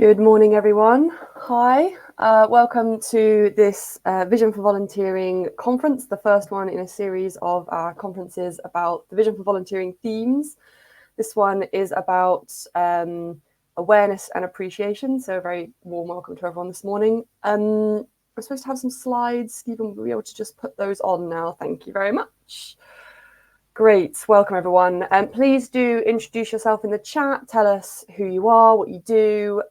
Good morning, everyone. Hi, welcome to this Vision for Volunteering conference, the first one in a series of our conferences about the Vision for Volunteering themes. This one is about awareness and appreciation, so a very warm welcome to everyone this morning. I'm supposed to have some slides. Stephen will be able to just put those on now. Thank you very much. Great, welcome everyone. Please do introduce yourself in the chat. Tell us who you are, what you do,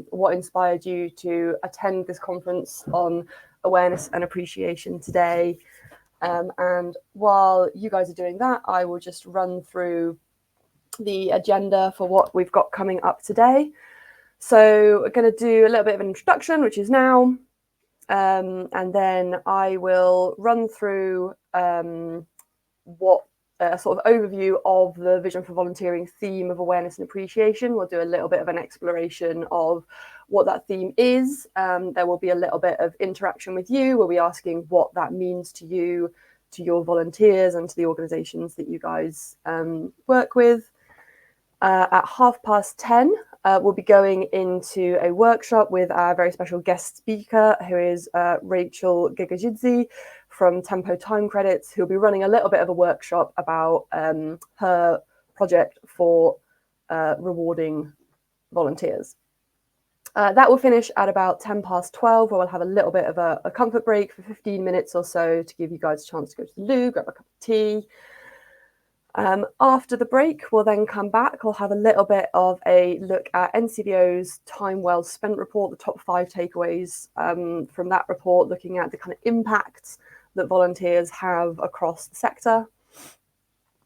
what inspired you to attend this conference on awareness and appreciation today. And while you guys are doing that, I will just run through the agenda for what we've got coming up today. So we're going to do a little bit of an introduction, which is now, and then I will run through what a sort of overview of the Vision for Volunteering theme of awareness and appreciation. We'll do a little bit of an exploration of what that theme is. There will be a little bit of interaction with you. We'll be asking what that means to you, to your volunteers, and to the organisations that you guys work with. At 10:30, we'll be going into a workshop with our very special guest speaker, who is Rachel Gegeshidze from Tempo Time Credits, who'll be running a little bit of a workshop about her project for rewarding volunteers. That will finish at about 12:10, where we'll have a little bit of a comfort break for 15 minutes or so to give you guys a chance to go to the loo, grab a cup of tea. After the break, we'll then come back. We'll have a little bit of a look at NCVO's Time Well Spent report, the top 5 takeaways from that report, looking at the kind of impacts that volunteers have across the sector.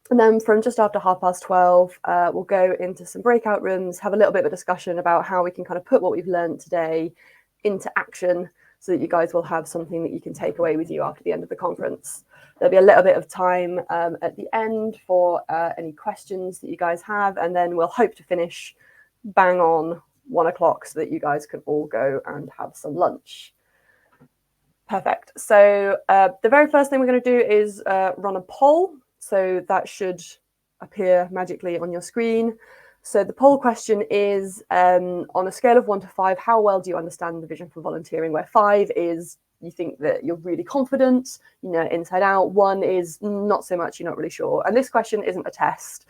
And then from just after 12:30, we'll go into some breakout rooms, have a little bit of a discussion about how we can kind of put what we've learned today into action so that you guys will have something that you can take away with you after the end of the conference. There'll be a little bit of time at the end for any questions that you guys have, and then we'll hope to finish bang on 1 o'clock so that you guys can all go and have some lunch. Perfect. So the very first thing we're going to do is run a poll. So that should appear magically on your screen. So the poll question is, on a scale of 1 to 5, how well do you understand the Vision for Volunteering? Where 5 is you think that you're really confident, you know, inside out. 1 is not so much, you're not really sure. And this question isn't a test.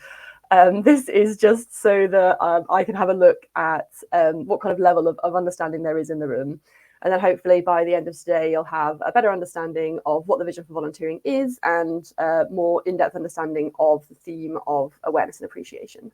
This is just so that I can have a look at what kind of level of understanding there is in the room. And then hopefully by the end of today, you'll have a better understanding of what the Vision for Volunteering is and more in-depth understanding of the theme of awareness and appreciation.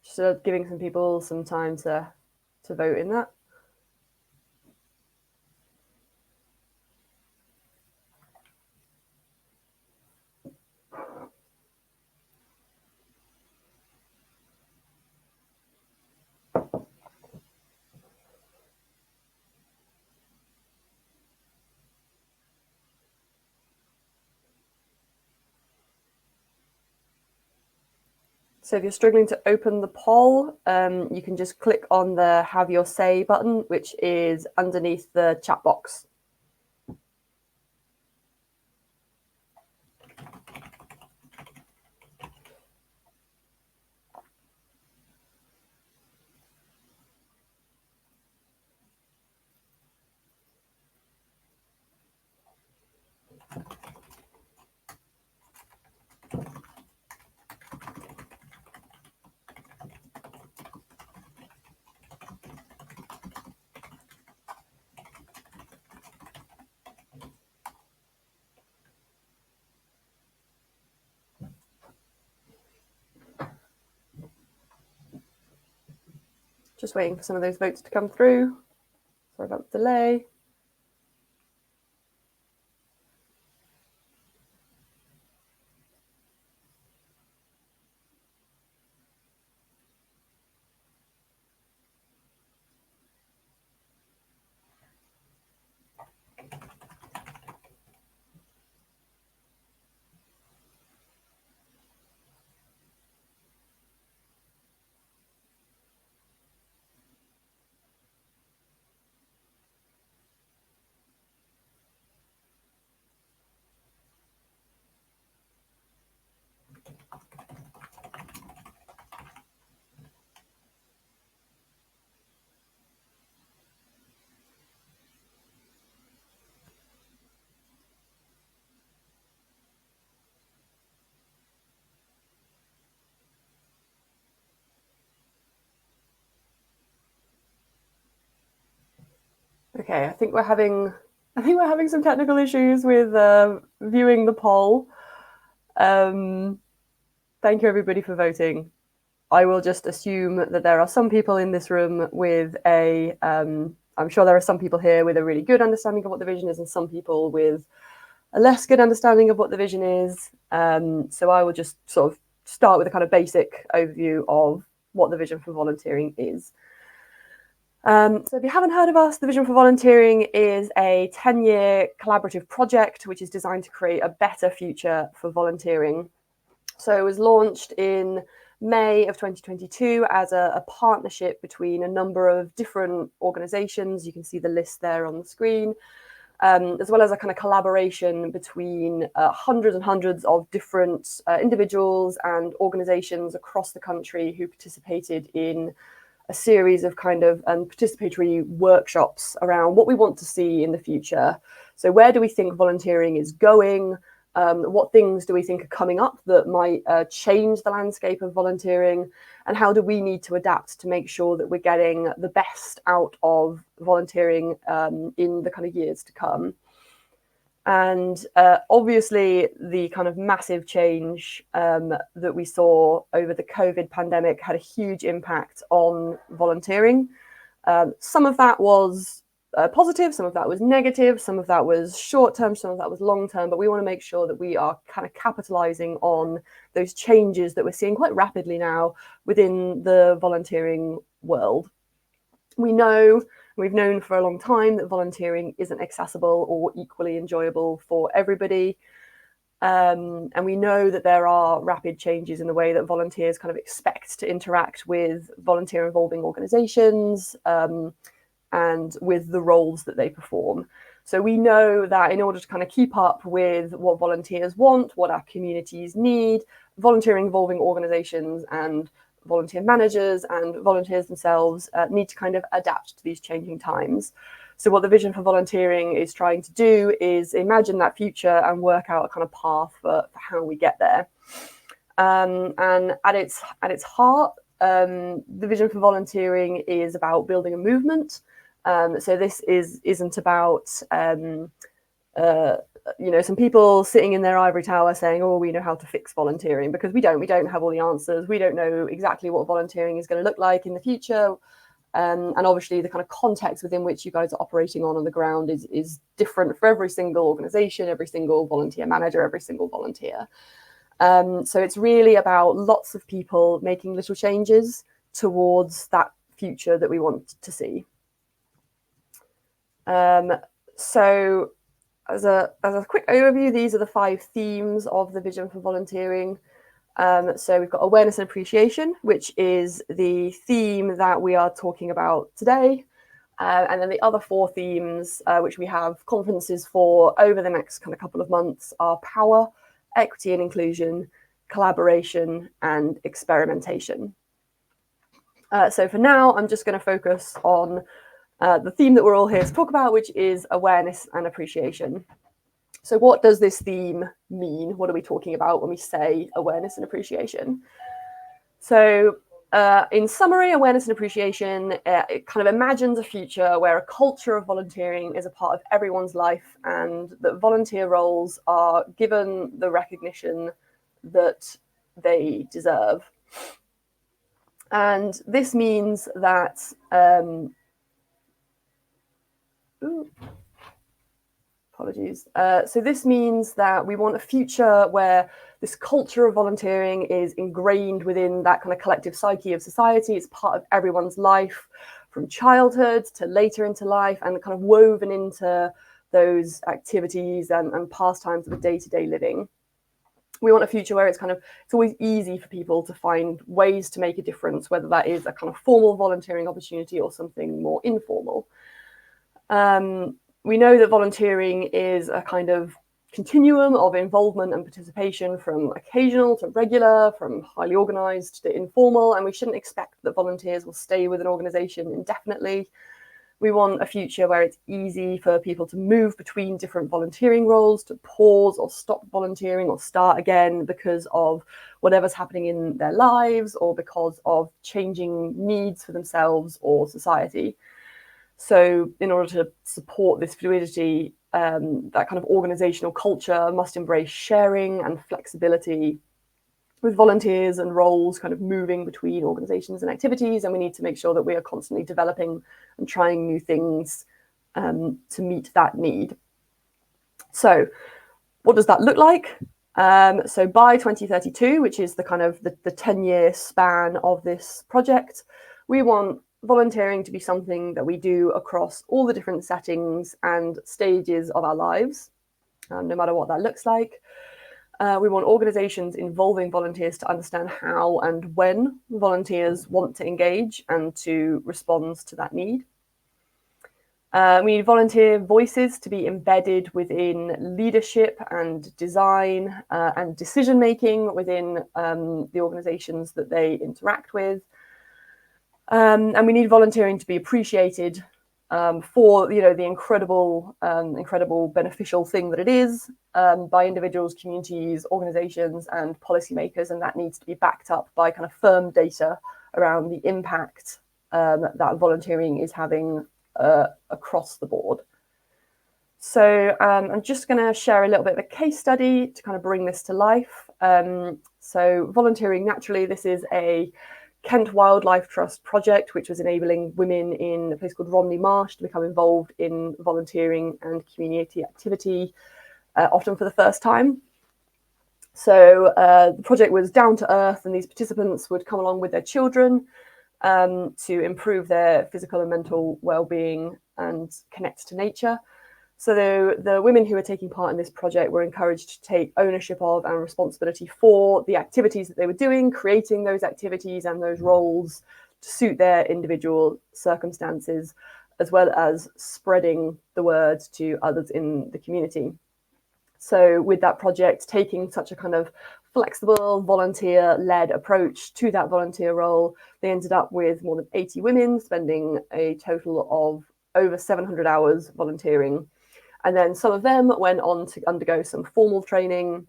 So giving some people some time to vote in that. So if you're struggling to open the poll, you can just click on the Have Your Say button, which is underneath the chat box. Just waiting for some of those votes to come through. Sorry about the delay. Okay, I think we're having some technical issues with viewing the poll. Thank you everybody for voting. I will just assume that there are some people in this room with I'm sure there are some people here with a really good understanding of what the vision is and some people with a less good understanding of what the vision is. So I will just sort of start with a kind of basic overview of what the vision for volunteering is. So if you haven't heard of us, the Vision for Volunteering is a 10-year collaborative project which is designed to create a better future for volunteering. So it was launched in May of 2022 as a partnership between a number of different organisations. You can see the list there on the screen, as well as a kind of collaboration between hundreds and hundreds of different individuals and organisations across the country who participated in a series of kind of participatory workshops around what we want to see in the future. So where do we think volunteering is going? What things do we think are coming up that might change the landscape of volunteering? And how do we need to adapt to make sure that we're getting the best out of volunteering in the kind of years to come? And obviously, the kind of massive change that we saw over the COVID pandemic had a huge impact on volunteering. Some of that was positive, some of that was negative, some of that was short-term, some of that was long-term, but we want to make sure that we are kind of capitalizing on those changes that we're seeing quite rapidly now within the volunteering world. We've known for a long time that volunteering isn't accessible or equally enjoyable for everybody. And we know that there are rapid changes in the way that volunteers kind of expect to interact with volunteer involving organizations and with the roles that they perform. So we know that in order to kind of keep up with what volunteers want, what our communities need, volunteer involving organizations and volunteer managers and volunteers themselves need to kind of adapt to these changing times. So what the Vision for Volunteering is trying to do is imagine that future and work out a kind of path for how we get there. And at its heart, the Vision for Volunteering is about building a movement. So this isn't about some people sitting in their ivory tower saying, oh, we know how to fix volunteering, because we don't have all the answers. We don't know exactly what volunteering is going to look like in the future. And obviously the kind of context within which you guys are operating on the ground is different for every single organization, every single volunteer manager, every single volunteer. So it's really about lots of people making little changes towards that future that we want to see. So as a quick overview, these are the 5 themes of the Vision for Volunteering. So we've got awareness and appreciation, which is the theme that we are talking about today. And then the other 4 themes, which we have conferences for over the next kind of couple of months, are power, equity and inclusion, collaboration, and experimentation. So for now, I'm just going to focus on the theme that we're all here to talk about, which is awareness and appreciation. So what does this theme mean? What are we talking about when we say awareness and appreciation? So in summary, awareness and appreciation, it kind of imagines a future where a culture of volunteering is a part of everyone's life and that volunteer roles are given the recognition that they deserve. And this means that apologies. So this means that we want a future where this culture of volunteering is ingrained within that kind of collective psyche of society. It's part of everyone's life from childhood to later into life and kind of woven into those activities and pastimes of a day-to-day living. We want a future where it's always easy for people to find ways to make a difference, whether that is a kind of formal volunteering opportunity or something more informal. We know that volunteering is a kind of continuum of involvement and participation, from occasional to regular, from highly organized to informal, and we shouldn't expect that volunteers will stay with an organization indefinitely. We want a future where it's easy for people to move between different volunteering roles, to pause or stop volunteering or start again because of whatever's happening in their lives or because of changing needs for themselves or society. So in order to support this fluidity, that kind of organizational culture must embrace sharing and flexibility with volunteers and roles kind of moving between organizations and activities. And we need to make sure that we are constantly developing and trying new things to meet that need. So what does that look like? So by 2032, which is the kind of the 10-year span of this project, we want volunteering to be something that we do across all the different settings and stages of our lives, no matter what that looks like. We want organizations involving volunteers to understand how and when volunteers want to engage and to respond to that need. We need volunteer voices to be embedded within leadership and design and decision making within the organizations that they interact with. And we need volunteering to be appreciated for the incredible beneficial thing that it is by individuals, communities, organizations, and policymakers, and that needs to be backed up by kind of firm data around the impact that volunteering is having across the board. So I'm just going to share a little bit of a case study to kind of bring this to life. So volunteering naturally, this is a Kent Wildlife Trust project, which was enabling women in a place called Romney Marsh to become involved in volunteering and community activity, often for the first time. So the project was down to earth, and these participants would come along with their children to improve their physical and mental well-being and connect to nature. So the women who were taking part in this project were encouraged to take ownership of and responsibility for the activities that they were doing, creating those activities and those roles to suit their individual circumstances, as well as spreading the word to others in the community. So with that project, taking such a kind of flexible, volunteer-led approach to that volunteer role, they ended up with more than 80 women spending a total of over 700 hours volunteering. And then some of them went on to undergo some formal training,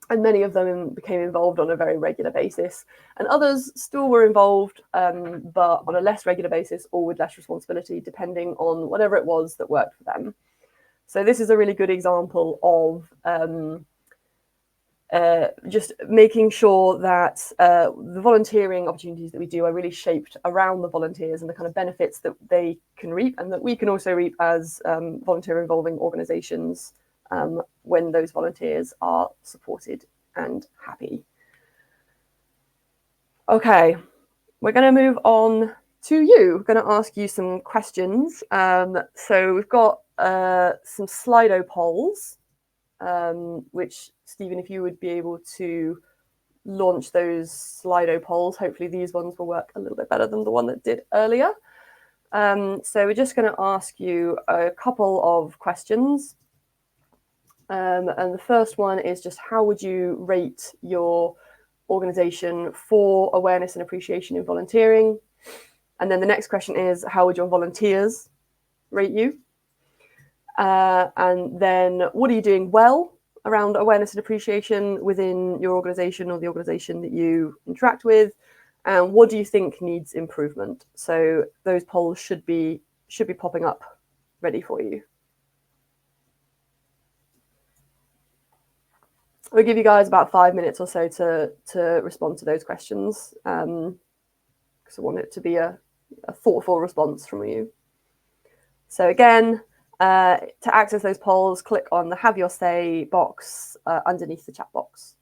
and many of them became involved on a very regular basis. And others still were involved, but on a less regular basis or with less responsibility, depending on whatever it was that worked for them. So this is a really good example of just making sure that the volunteering opportunities that we do are really shaped around the volunteers and the kind of benefits that they can reap and that we can also reap as volunteer involving organizations when those volunteers are supported and happy. Okay, we're going to move on to you. We're going to ask you some questions. So we've got some Slido polls, which, Stephen, if you would be able to launch those Slido polls, hopefully these ones will work a little bit better than the one that did earlier. So we're just going to ask you a couple of questions. And the first one is just, how would you rate your organization for awareness and appreciation in volunteering? And then the next question is, how would your volunteers rate you? And then what are you doing well around awareness and appreciation within your organization or the organization that you interact with? And what do you think needs improvement? So those polls should be popping up ready for you. We'll give you guys about 5 minutes or so to respond to those questions, because I want it to be a thoughtful response from you. So again, to access those polls, click on the Have Your Say box underneath the chat box.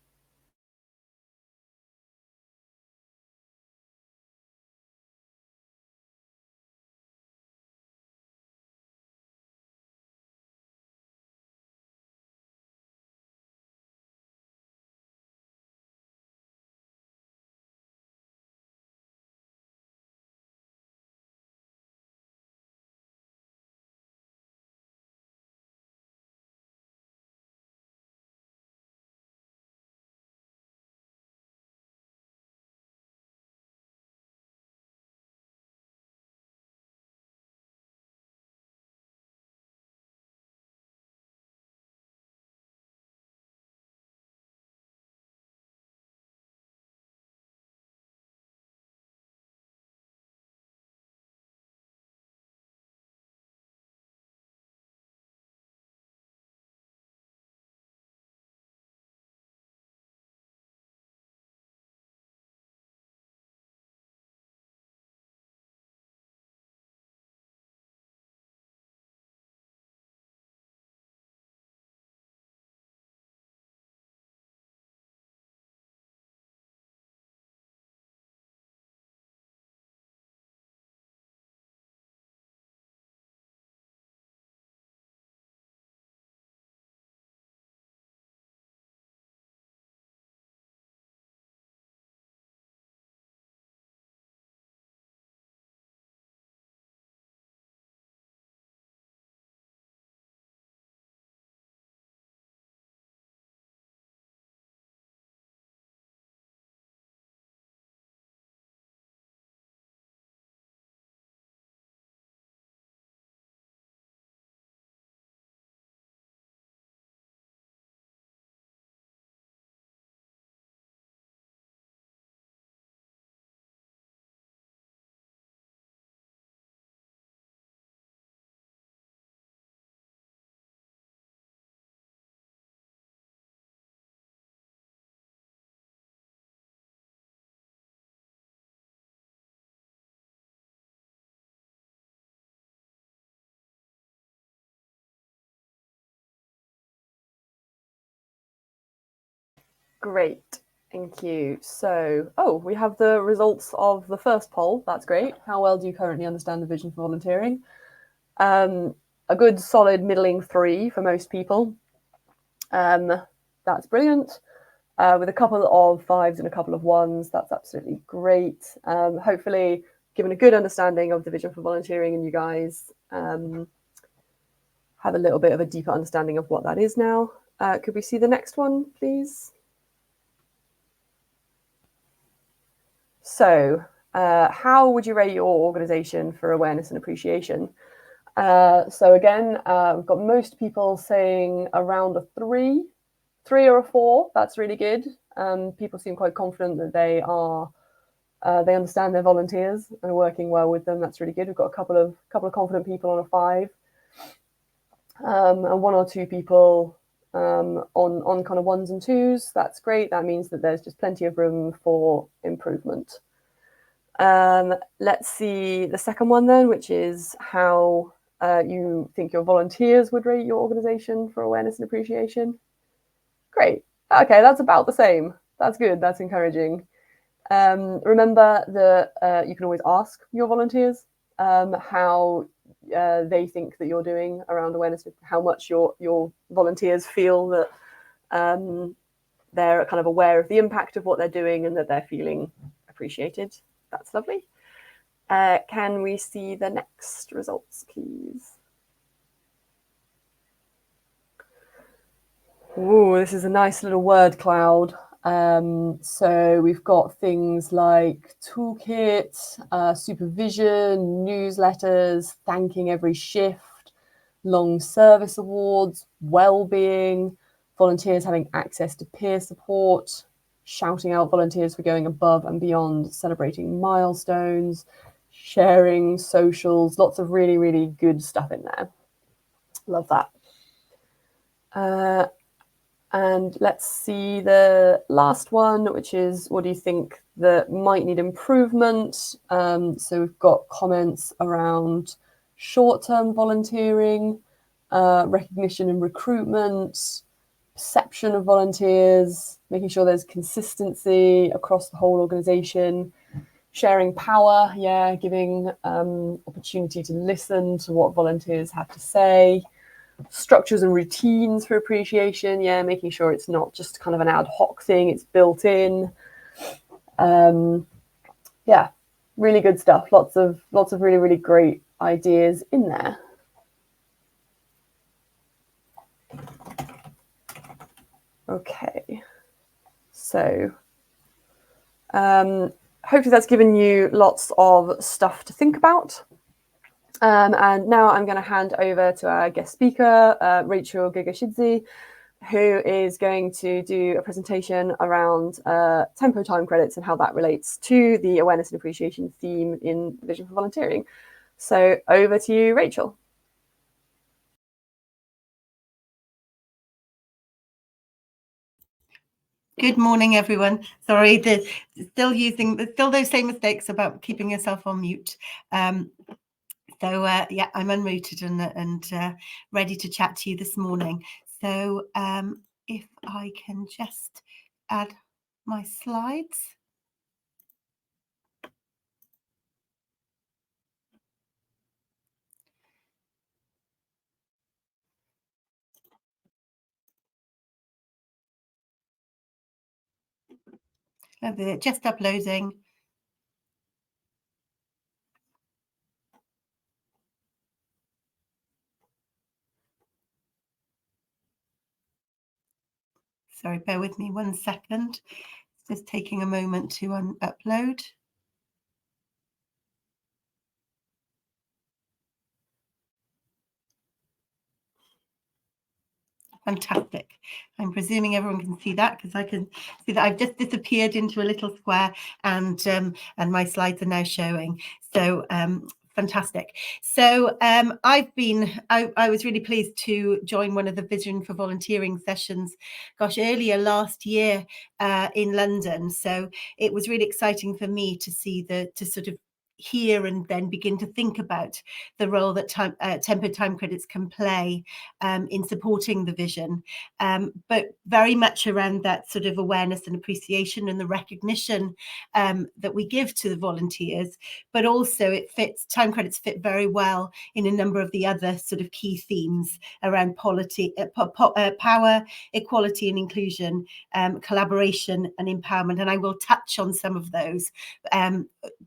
Great, thank you. So, we have the results of the first poll. That's great. How well do you currently understand the vision for volunteering? A good solid middling 3 for most people. That's brilliant. With a couple of 5s and a couple of 1s, that's absolutely great. Hopefully, given a good understanding of the vision for volunteering, and you guys have a little bit of a deeper understanding of what that is now. Could we see the next one, please? So, how would you rate your organization for awareness and appreciation? So again, we've got most people saying around a 3 or a 4. That's really good. People seem quite confident that they understand their volunteers and are working well with them. That's really good. We've got a couple of confident people on a 5, and 1 or 2 people on kind of 1s and 2s. That's great. That means that there's just plenty of room for improvement. Let's see the second one then, which is how you think your volunteers would rate your organization for awareness and appreciation. Great. Okay, that's about the same. That's good. That's encouraging. Remember that you can always ask your volunteers how they think that you're doing around awareness, how much your volunteers feel that they're kind of aware of the impact of what they're doing and that they're feeling appreciated. That's lovely. Can we see the next results, please? Ooh, this is a nice little word cloud. So we've got things like toolkit, supervision, newsletters, thanking every shift, long service awards, well-being, volunteers having access to peer support, shouting out volunteers for going above and beyond, celebrating milestones, sharing socials, lots of really, really good stuff in there. Love that. And let's see the last one, which is, what do you think that might need improvement? So we've got comments around short-term volunteering, recognition and recruitment, perception of volunteers, making sure there's consistency across the whole organization, sharing power, giving opportunity to listen to what volunteers have to say, structures and routines for appreciation, making sure it's not just kind of an ad hoc thing, it's built in. Really good stuff. Lots of really, really great ideas in there. Okay, so hopefully that's given you lots of stuff to think about. And now I'm going to hand over to our guest speaker, Rachel Gegeshidze, who is going to do a presentation around tempo time credits and how that relates to the awareness and appreciation theme in Vision for Volunteering. So over to you, Rachel. Good morning, everyone. Sorry, still those same mistakes about keeping yourself on mute. I'm unmuted and ready to chat to you this morning. So if I can just add my slides. They're just uploading. Sorry, bear with me 1 second. It's just taking a moment to upload. Fantastic. I'm presuming everyone can see that, because I can see that I've just disappeared into a little square, and my slides are now showing. So fantastic. So I was really pleased to join one of the Vision for Volunteering sessions, earlier last year in London. So it was really exciting for me to see to sort of hear and then begin to think about the role that Tempo time credits can play in supporting the vision, but very much around that sort of awareness and appreciation and the recognition that we give to the volunteers, but also time credits fit very well in a number of the other sort of key themes around power, equality and inclusion, collaboration and empowerment, and I will touch on some of those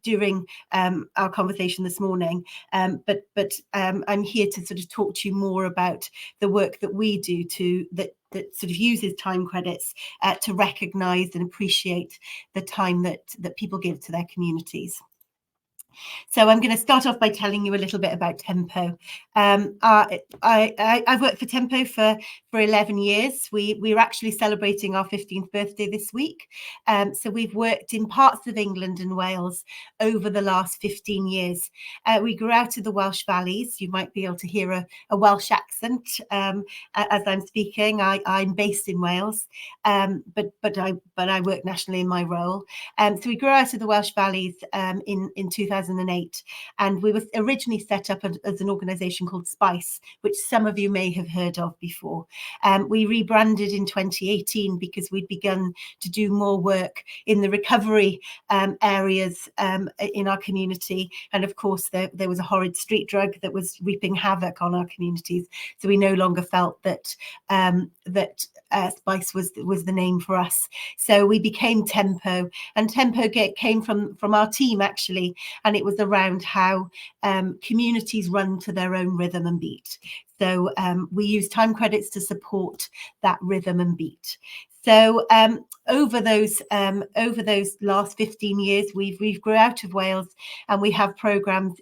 during our conversation this morning, but I'm here to sort of talk to you more about the work that we do that sort of uses time credits to recognise and appreciate the time that people give to their communities. So I'm going to start off by telling you a little bit about Tempo. I've worked for Tempo for 11 years. We're actually celebrating our 15th birthday this week. So we've worked in parts of England and Wales over the last 15 years. We grew out of the Welsh valleys. You might be able to hear a Welsh accent as I'm speaking. I'm based in Wales, but I work nationally in my role. So we grew out of the Welsh valleys in 2008. And we were originally set up as an organisation called Spice, which some of you may have heard of before. We rebranded in 2018 because we'd begun to do more work in the recovery areas in our community. And of course, there was a horrid street drug that was reaping havoc on our communities. So we no longer felt that Spice was the name for us. So we became Tempo, and Tempo came from our team actually, and it was around how communities run to their own rhythm and beat. So we use time credits to support that rhythm and beat. So over those last 15 years, we've grew out of Wales, and we have programmes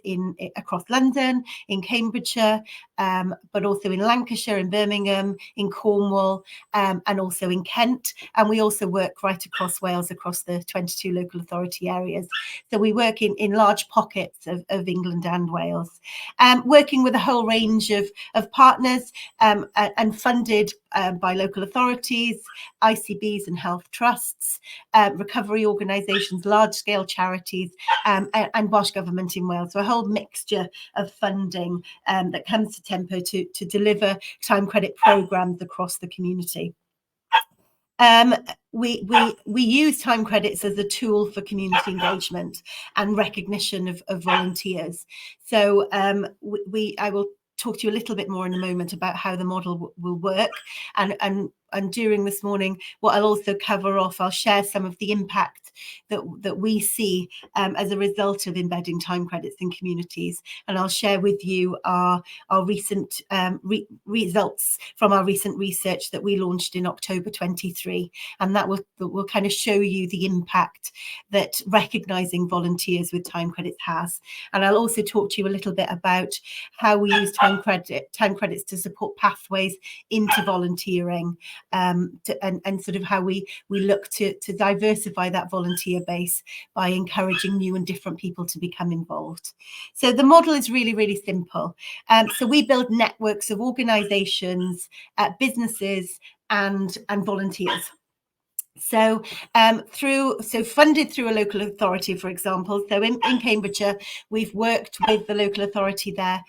across London, in Cambridgeshire, but also in Lancashire, in Birmingham, in Cornwall, and also in Kent. And we also work right across Wales, across the 22 local authority areas. So we work in large pockets of England and Wales, working with a whole range of partners and funded by local authorities, ICBs and health trusts, recovery organisations, large-scale charities, and Welsh Government in Wales. So a whole mixture of funding that comes to Tempo to deliver time credit programmes across the community. We use time credits as a tool for community engagement and recognition of volunteers. So I will talk to you a little bit more in a moment about how the model will work, and during this morning, what I'll also cover off, I'll share some of the impact that we see as a result of embedding time credits in communities, and I'll share with you our recent results from our recent research that we launched in October 23, and that will kind of show you the impact that recognising volunteers with time credits has. And I'll also talk to you a little bit about how we use time credits to support pathways into volunteering, and sort of how we look to diversify that volunteer base by encouraging new and different people to become involved. So the model is really, really simple. So we build networks of organisations, businesses and volunteers. So funded through a local authority, for example. So in Cambridgeshire, we've worked with the local authority there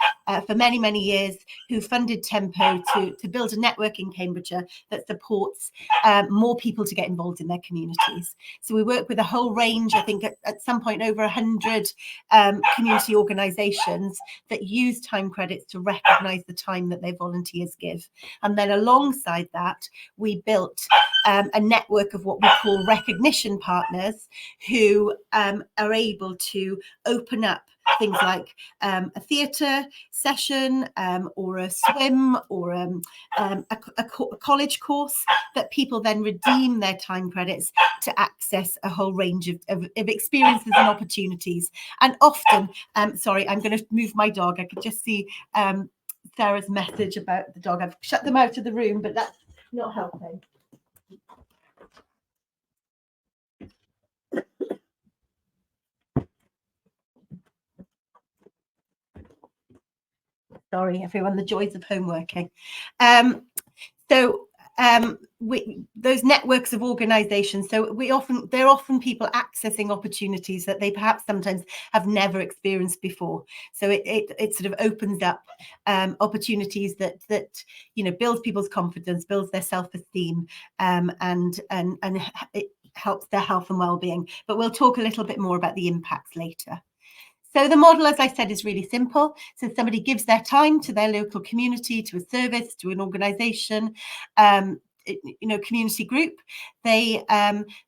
for many, many years, who funded Tempo to build a network in Cambridgeshire that supports more people to get involved in their communities. So we work with a whole range, I think at some point over 100 community organisations that use time credits to recognise the time that their volunteers give. And then alongside that, we built a network of what we call recognition partners, who are able to open up things like a theatre session, or a swim, or a college course, that people then redeem their time credits to access a whole range of experiences and opportunities. And often, sorry, I'm going to move my dog. I could just see Sarah's message about the dog. I've shut them out of the room, but that's not helping. Sorry, everyone, the joys of home working. So those networks of organisations. So they're often people accessing opportunities that they perhaps sometimes have never experienced before. So it sort of opens up opportunities that builds people's confidence, builds their self-esteem, and it helps their health and well-being. But we'll talk a little bit more about the impacts later. So the model, as I said, is really simple. So somebody gives their time to their local community, to a service, to an organisation, community group. They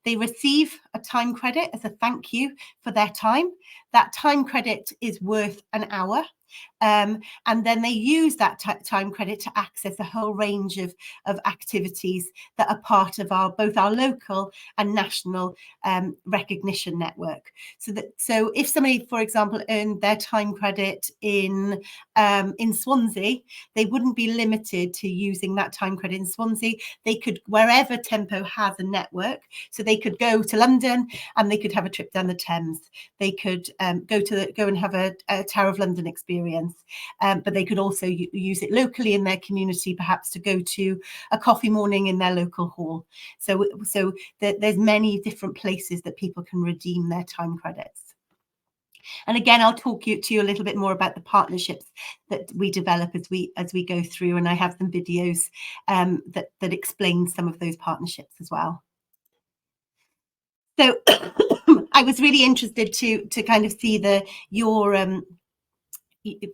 receive a time credit as a thank you for their time. That time credit is worth an hour. And then they use that time credit to access a whole range of activities that are part of both our local and national recognition network. So if somebody, for example, earned their time credit in Swansea, they wouldn't be limited to using that time credit in Swansea. They could, wherever Tempo has a network, so they could go to London and they could have a trip down the Thames. They could go and have a Tower of London experience. But they could also use it locally in their community, perhaps to go to a coffee morning in their local hall. So there's many different places that people can redeem their time credits. And again, I'll talk to you a little bit more about the partnerships that we develop as we go through, and I have some videos that explain some of those partnerships as well. So I was really interested to kind of see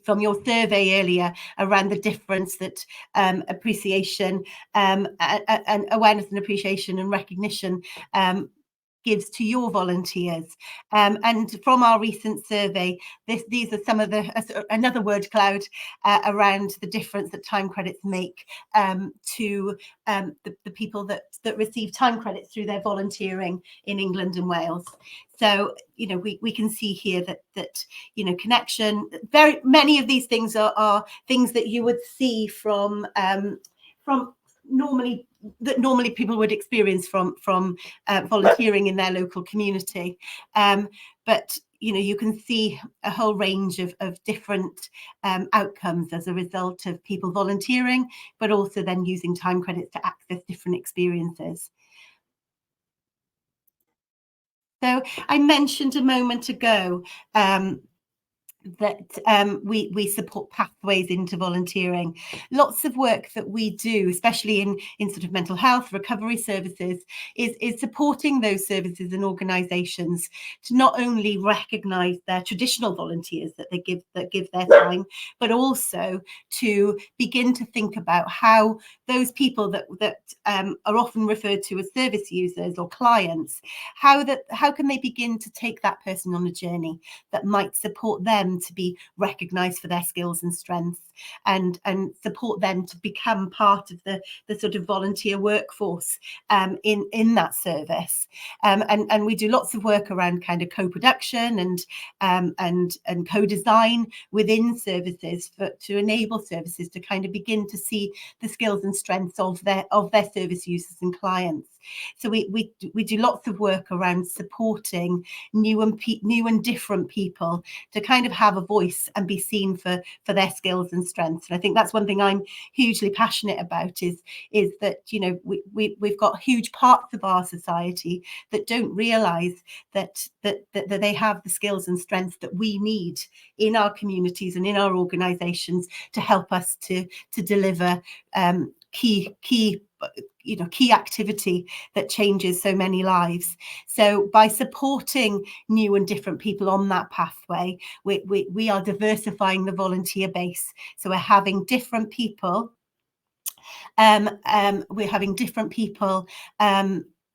from your survey earlier around the difference that appreciation and awareness and appreciation and recognition gives to your volunteers. And from our recent survey, these are some of another word cloud around the difference that time credits make to the people that receive time credits through their volunteering in England and Wales. So, we can see here that connection, very many of these things are things that you would see from normally people would experience from volunteering in their local community. But you can see a whole range of different outcomes as a result of people volunteering, but also then using time credits to access different experiences. So I mentioned a moment ago that we support pathways into volunteering. Lots of work that we do, especially in sort of mental health recovery services, is supporting those services and organisations to not only recognise their traditional volunteers that give their time, but also to begin to think about how those people that are often referred to as service users or clients, how can they begin to take that person on a journey that might support them to be recognised for their skills and strengths, and support them to become part of the sort of volunteer workforce in that service. And we do lots of work around kind of co-production and co-design within services to enable services to kind of begin to see the skills and strengths of their service users and clients. So we do lots of work around supporting new and different people to kind of have a voice and be seen for their skills and strengths. And I think that's one thing I'm hugely passionate about is that we've got huge parts of our society that don't realise that they have the skills and strengths that we need in our communities and in our organisations to help us to deliver key activity that changes so many lives. So by supporting new and different people on that pathway, we are diversifying the volunteer base. So we're having different people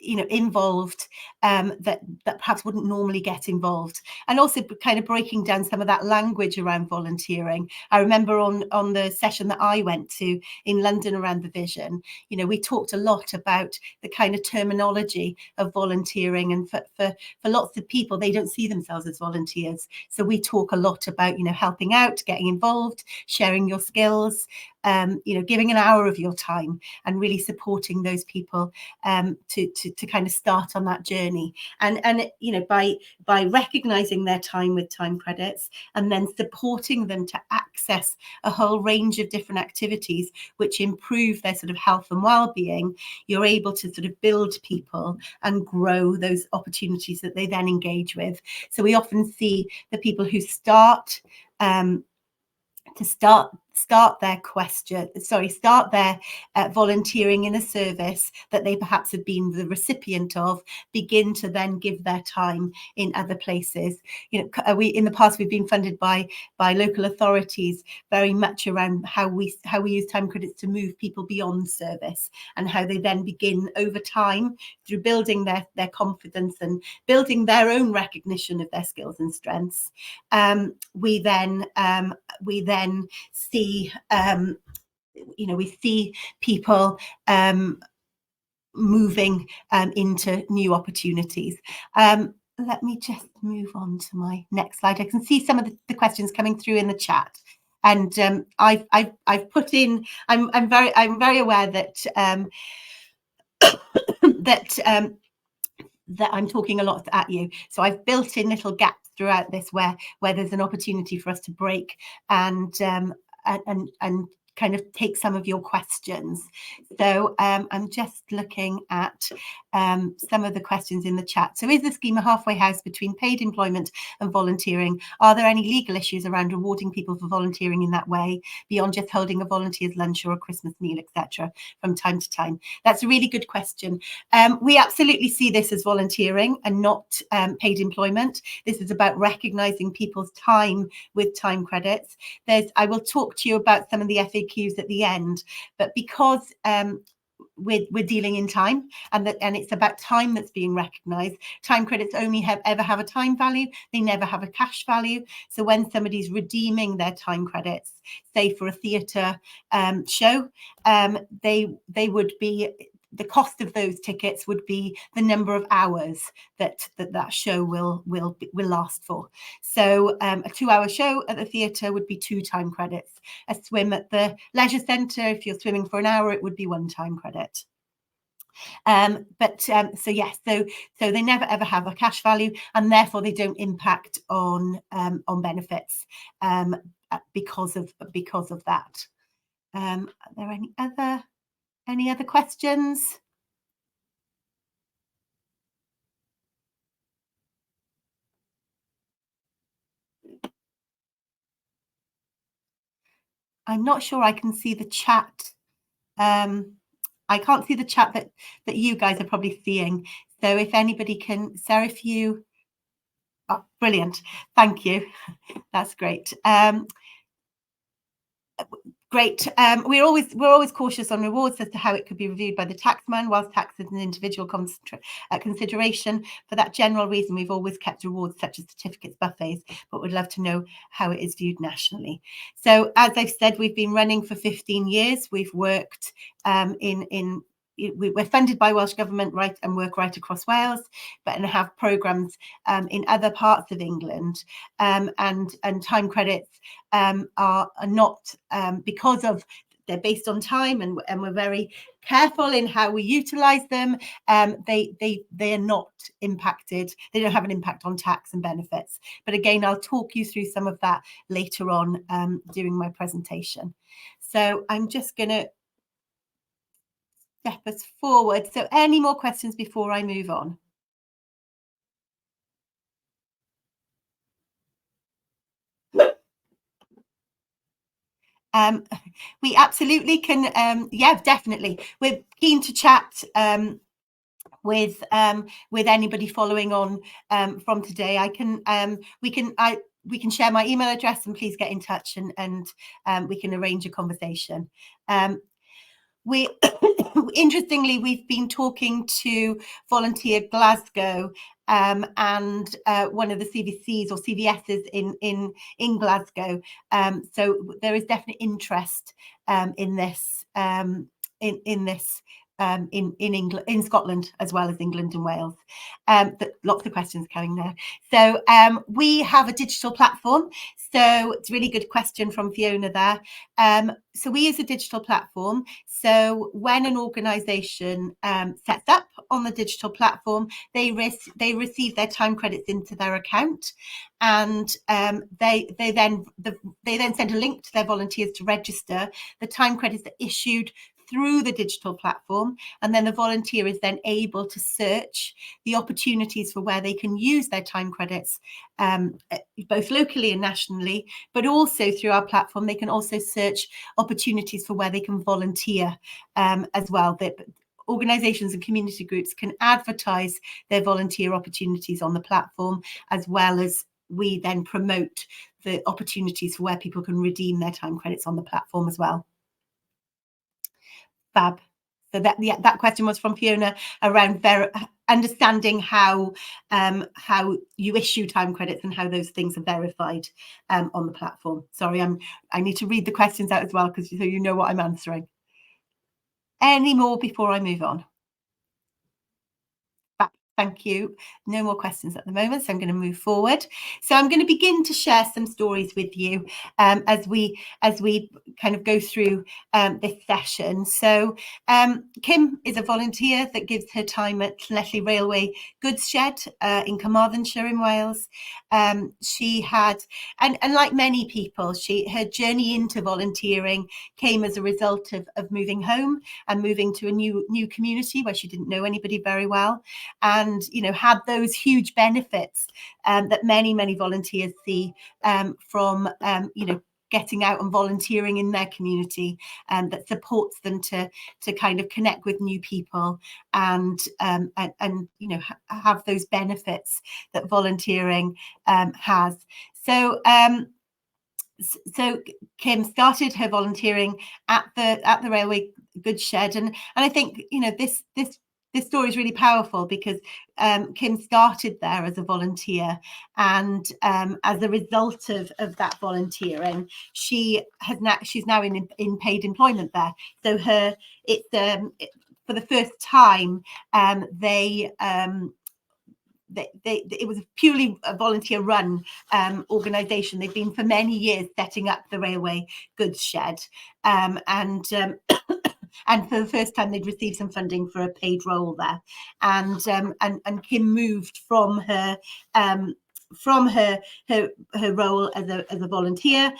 involved that perhaps wouldn't normally get involved, and also kind of breaking down some of that language around volunteering. I remember on the session that I went to in London around the vision, we talked a lot about the kind of terminology of volunteering, and for lots of people, they don't see themselves as volunteers. So we talk a lot about helping out, getting involved, sharing your skills, giving an hour of your time and really supporting those people to kind of start on that journey. And by recognizing their time with time credits and then supporting them to access a whole range of different activities which improve their sort of health and well-being, you're able to sort of build people and grow those opportunities that they then engage with. So we often see the people who start their volunteering in a service that they perhaps have been the recipient of, begin to then give their time in other places. We in the past we've been funded by local authorities very much around how we use time credits to move people beyond service, and how they then begin over time through building their confidence and building their own recognition of their skills and strengths. We then see people moving into new opportunities. Let me just move on to my next slide. I can see some of the questions coming through in the chat, and I've put in. I'm very aware that that I'm talking a lot at you, so I've built in little gaps throughout this where there's an opportunity for us to break and kind of take some of your questions. So I'm just looking at some of the questions in the chat. So is the scheme a halfway house between paid employment and volunteering? Are there any legal issues around rewarding people for volunteering in that way, beyond just holding a volunteer's lunch or a Christmas meal, etc., from time to time? That's a really good question. We absolutely see this as volunteering and not paid employment. This is about recognising people's time with time credits. I will talk to you about some of the FAQs at the end, but because we're dealing in time, and it's about time that's being recognised. Time credits only ever have a time value; they never have a cash value. So when somebody's redeeming their time credits, say for a theatre show, they would be. The cost of those tickets would be the number of hours that show will last for. So a 2-hour show at the theatre would be 2 time credits. A swim at the leisure centre, if you're swimming for an hour, it would be 1 time credit. So they never ever have a cash value, and therefore they don't impact on benefits because of that. Are there any other questions? I'm not sure I can see the chat. I can't see the chat that you guys are probably seeing. So if anybody can, Sarah, if you... Oh, brilliant. Thank you. That's great. Great. We're always cautious on rewards as to how it could be reviewed by the taxman, whilst tax is an individual consideration. For that general reason, we've always kept rewards such as certificates, buffets, but would love to know how it is viewed nationally. So as I've said, we've been running for 15 years. We've worked we're funded by Welsh Government and work right across Wales, and have programmes in other parts of England, and time credits are not, because of they're based on time, and we're very careful in how we utilise them. They are not impacted. They don't have an impact on tax and benefits. But again, I'll talk you through some of that later on during my presentation. So I'm just going to step us forward. So any more questions before I move on? We absolutely can. Yeah, definitely. We're keen to chat with anybody following on from today. We can share my email address, and please get in touch, and we can arrange a conversation. Interestingly, we've been talking to Volunteer Glasgow and one of the CVCs or CVSs in Glasgow. So there is definite interest in this in England, in Scotland, as well as England and Wales. But lots of questions coming there. So we have a digital platform. So it's a really good question from Fiona there. So we use a digital platform. So when an organisation sets up on the digital platform, they receive their time credits into their account, and they then send a link to their volunteers to register. The time credits are issued through the digital platform, and then the volunteer is then able to search the opportunities for where they can use their time credits, both locally and nationally, but also through our platform they can also search opportunities for where they can volunteer as well. Organisations and community groups can advertise their volunteer opportunities on the platform, as well as we then promote the opportunities for where people can redeem their time credits on the platform as well. Fab. So that question was from Fiona around understanding how you issue time credits and how those things are verified on the platform. Sorry, I need to read the questions out as well, because so you know what I'm answering. Any more before I move on? Thank you. No more questions at the moment, so I'm going to move forward. So I'm going to begin to share some stories with you as we kind of go through this session. So Kim is a volunteer that gives her time at Llanelli Railway Goods Shed in Carmarthenshire in Wales. She had, and like many people, her journey into volunteering came as a result of moving home and moving to a new community where she didn't know anybody very well, and had those huge benefits that many volunteers see from getting out and volunteering in their community, that supports them to kind of connect with new people and have those benefits that volunteering has. So Kim started her volunteering at the Railway Goods Shed, and I think this story is really powerful because Kim started there as a volunteer, and as a result of that volunteering, she's now in paid employment there. So for the first time, it was purely a volunteer run organisation. They've been for many years setting up the Railway Goods Shed, and for the first time they'd received some funding for a paid role there, and Kim moved from her role as a volunteer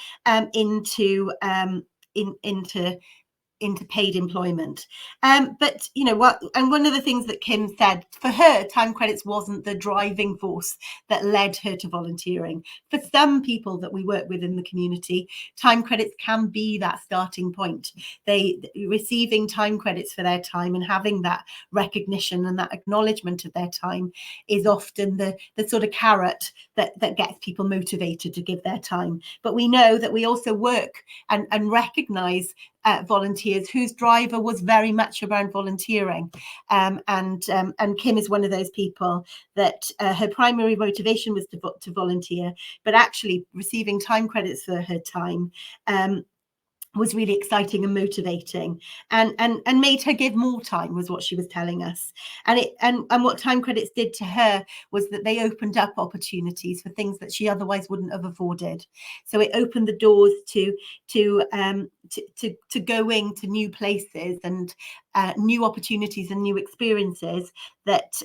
into paid employment. But what, and one of the things that Kim said, for her, time credits wasn't the driving force that led her to volunteering. For some people that we work with in the community, time credits can be that starting point. Receiving time credits for their time and having that recognition and that acknowledgement of their time is often the sort of carrot that gets people motivated to give their time. But we know that we also work and recognise volunteers whose driver was very much around volunteering, and Kim is one of those people that her primary motivation was to volunteer, but actually receiving time credits for her time was really exciting and motivating, and made her give more time, was what she was telling us. And what time credits did to her was that they opened up opportunities for things that she otherwise wouldn't have afforded. So it opened the doors to going to new places and new opportunities and new experiences that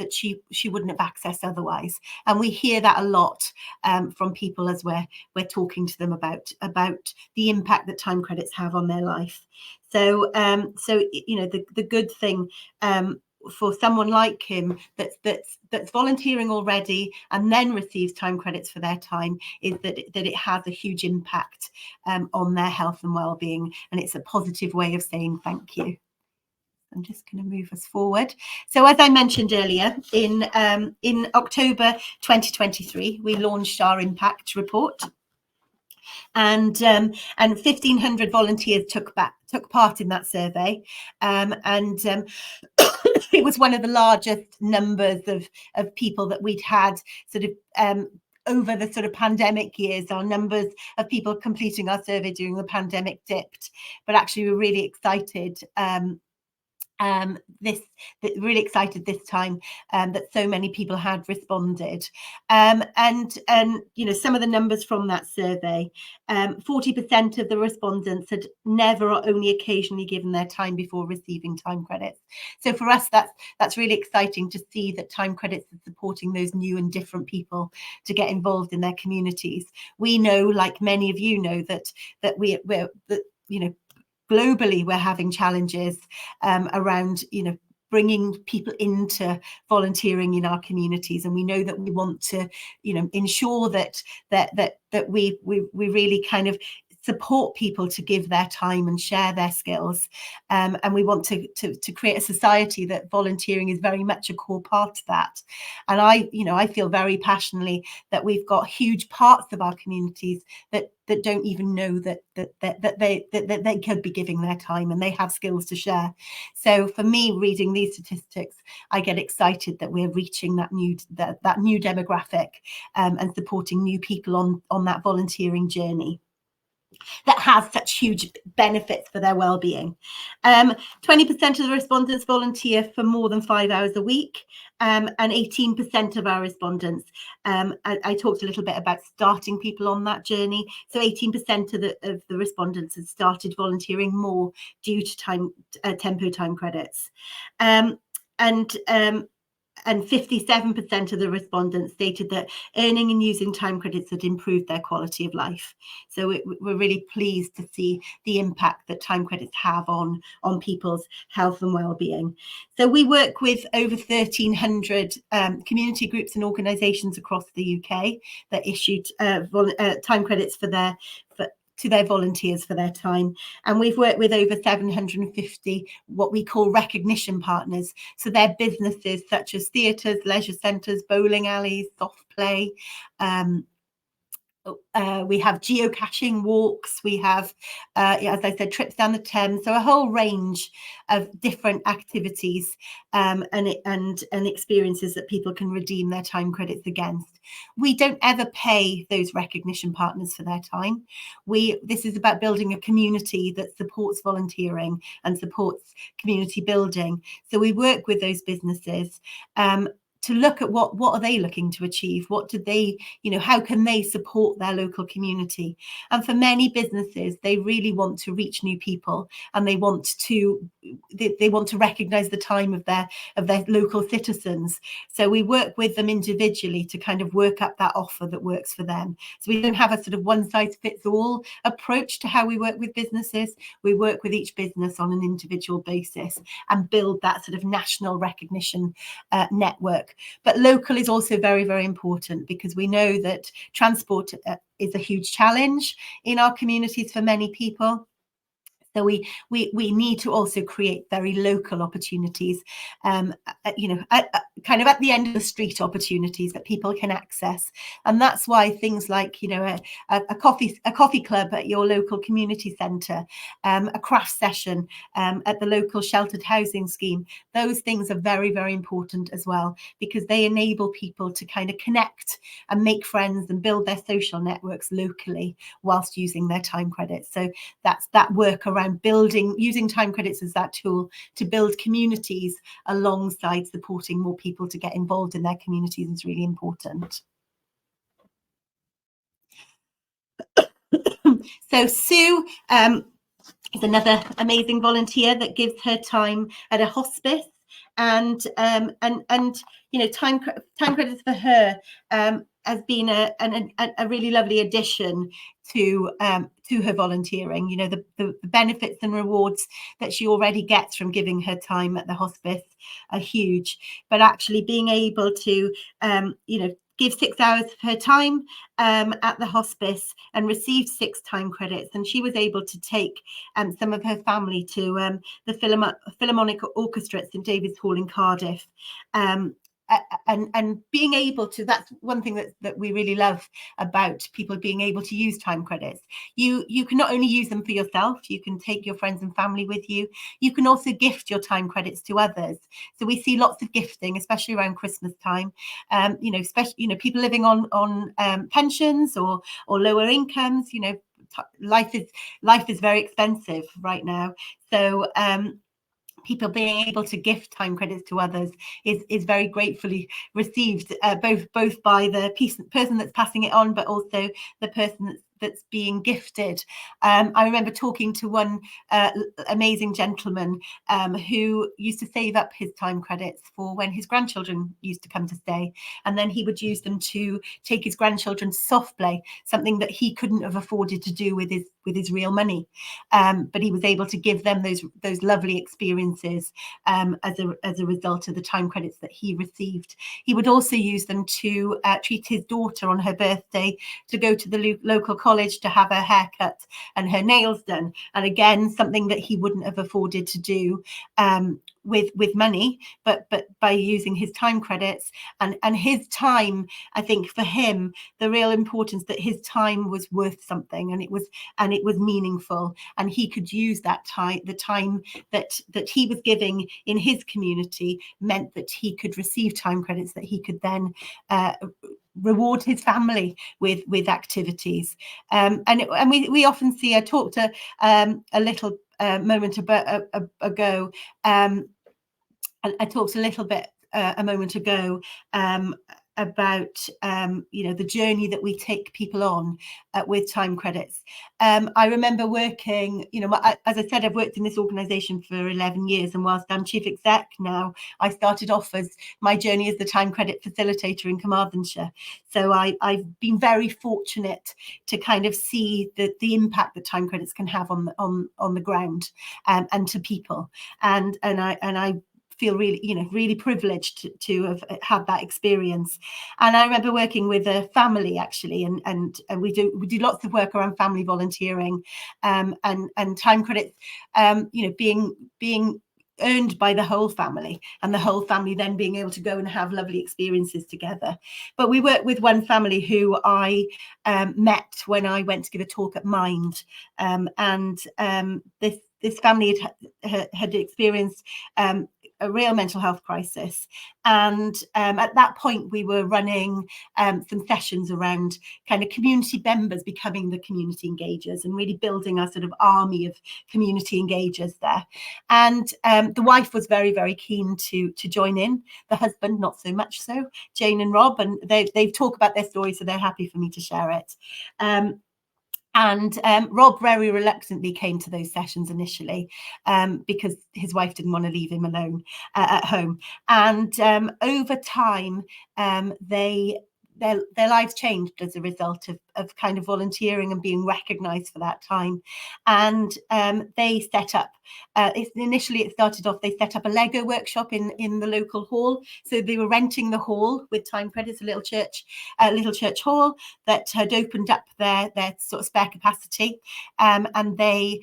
she wouldn't have accessed otherwise. And we hear that a lot from people as we're talking to them about the impact that time credits have on their life. So the good thing for someone like Kim that's volunteering already and then receives time credits for their time is that it has a huge impact on their health and well-being, and it's a positive way of saying thank you. I'm just going to move us forward. So as I mentioned earlier, in October 2023, we launched our impact report, and 1,500 volunteers took part in that survey, and it was one of the largest numbers of people that we'd had sort of over the sort of pandemic years. Our numbers of people completing our survey during the pandemic dipped, but actually we're really excited really excited this time that so many people had responded, and you know, some of the numbers from that survey: 40% of the respondents had never or only occasionally given their time before receiving time credits. So for us, that's really exciting to see that time credits are supporting those new and different people to get involved in their communities. We know, like many of you know, that we're you know, globally we're having challenges around, you know, bringing people into volunteering in our communities, and we know that we want to, you know, ensure that we really kind of support people to give their time and share their skills, and we want to create a society that volunteering is very much a core part of that. And I feel very passionately that we've got huge parts of our communities that don't even know that they could be giving their time, and they have skills to share. So for me, reading these statistics, I get excited that we're reaching that new demographic, and supporting new people on that volunteering journey that has such huge benefits for their well-being. 20% of the respondents volunteer for more than 5 hours a week, and 18% of our respondents, I talked a little bit about starting people on that journey. So 18% of the respondents have started volunteering more due to tempo time credits. And 57% of the respondents stated that earning and using time credits had improved their quality of life. So we're really pleased to see the impact that time credits have on people's health and well-being. So we work with over 1,300 community groups and organisations across the UK that issued time credits to their volunteers for their time. And we've worked with over 750 what we call recognition partners. So they're businesses such as theatres, leisure centres, bowling alleys, soft play. We have geocaching walks, we have, as I said, trips down the Thames, so a whole range of different activities and experiences that people can redeem their time credits against. We don't ever pay those recognition partners for their time. This is about building a community that supports volunteering and supports community building. So we work with those businesses to look at what are they looking to achieve, what do they, you know, how can they support their local community. And for many businesses, they really want to reach new people, and they want to recognize the time of their local citizens. So we work with them individually to kind of work up that offer that works for them. So we don't have a sort of one size fits all approach to how we work with businesses. We work with each business on an individual basis and build that sort of national recognition network. But local is also very, very important, because we know that transport is a huge challenge in our communities for many people. So we need to also create very local opportunities, you know, kind of at the end of the street opportunities that people can access. And that's why things like, you know, a coffee club at your local community centre, a craft session at the local sheltered housing scheme, those things are very, very important as well, because they enable people to kind of connect and make friends and build their social networks locally whilst using their time credits. So that's that work around using time credits as that tool to build communities alongside supporting more people to get involved in their communities is really important. So Sue is another amazing volunteer that gives her time at a hospice, and you know, time credits for her has been a really lovely addition to her volunteering. You know, the benefits and rewards that she already gets from giving her time at the hospice are huge, but actually being able to you know, give 6 hours of her time at the hospice and receive 6 time credits. And she was able to take some of her family to the Philharmonic Orchestra at St David's Hall in Cardiff. And being able to, that's one thing that we really love about people being able to use time credits. You can not only use them for yourself, you can take your friends and family with you. You can also gift your time credits to others. So we see lots of gifting, especially around Christmas time. You know, especially, you know, people living on pensions or lower incomes. You know, life is very expensive right now. So people being able to gift time credits to others is very gratefully received, both by the person that's passing it on, but also the person that's being gifted. I remember talking to one amazing gentleman who used to save up his time credits for when his grandchildren used to come to stay, and then he would use them to take his grandchildren to soft play, something that he couldn't have afforded to do with his real money, but he was able to give them those lovely experiences as a result of the time credits that he received. He would also use them to treat his daughter on her birthday to go to the local college to have her hair cut and her nails done, and again something that he wouldn't have afforded to do with money, but by using his time credits and his time. I think for him the real importance that his time was worth something, and it was meaningful, and he could use that time, the time that he was giving in his community, meant that he could receive time credits that he could then reward his family with activities. And we often see, I talked a little moment ago, I talked a little bit a moment ago about the journey that we take people on with time credits. I remember working, as I said, I've worked in this organisation for 11 years, and whilst I'm chief exec now, I started off as my journey as the time credit facilitator in Carmarthenshire. So I've been very fortunate to kind of see the impact that time credits can have on the ground and to people, and I feel really privileged to have had that experience. And I remember working with a family actually, and we do lots of work around family volunteering, and time credits being earned by the whole family, and the whole family then being able to go and have lovely experiences together. But we worked with one family who I met when I went to give a talk at Mind, and this family had experienced a real mental health crisis, and at that point we were running some sessions around kind of community members becoming the community engagers and really building our sort of army of community engagers there. And the wife was very, very keen to join in, the husband not so much so, Jane and Rob, and they've talked about their story, so they're happy for me to share it. And Rob very reluctantly came to those sessions initially because his wife didn't want to leave him alone at home. And over time, their lives changed as a result of kind of volunteering and being recognised for that time. And they set up, initially it started off, they set up a Lego workshop in the local hall. So they were renting the hall with time credits, a little church hall that had opened up their sort of spare capacity, and they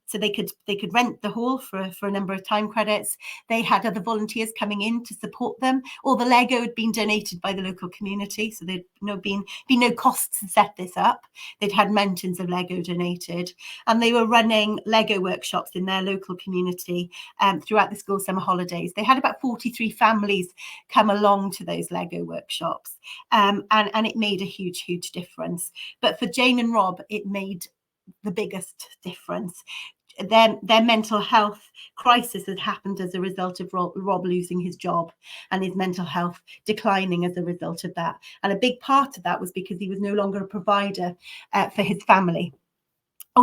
so they could rent the hall for a number of time credits. They had other volunteers coming in to support them. All the Lego had been donated by the local community, so there'd been no costs to set this up. They'd had mountains of Lego donated, and they were running Lego workshops in their local community throughout the school summer holidays. They had about 43 families come along to those Lego workshops, and it made a huge difference. But for Jane and Rob, it made the biggest difference. Their mental health crisis had happened as a result of Rob losing his job and his mental health declining as a result of that. And a big part of that was because he was no longer a provider for his family.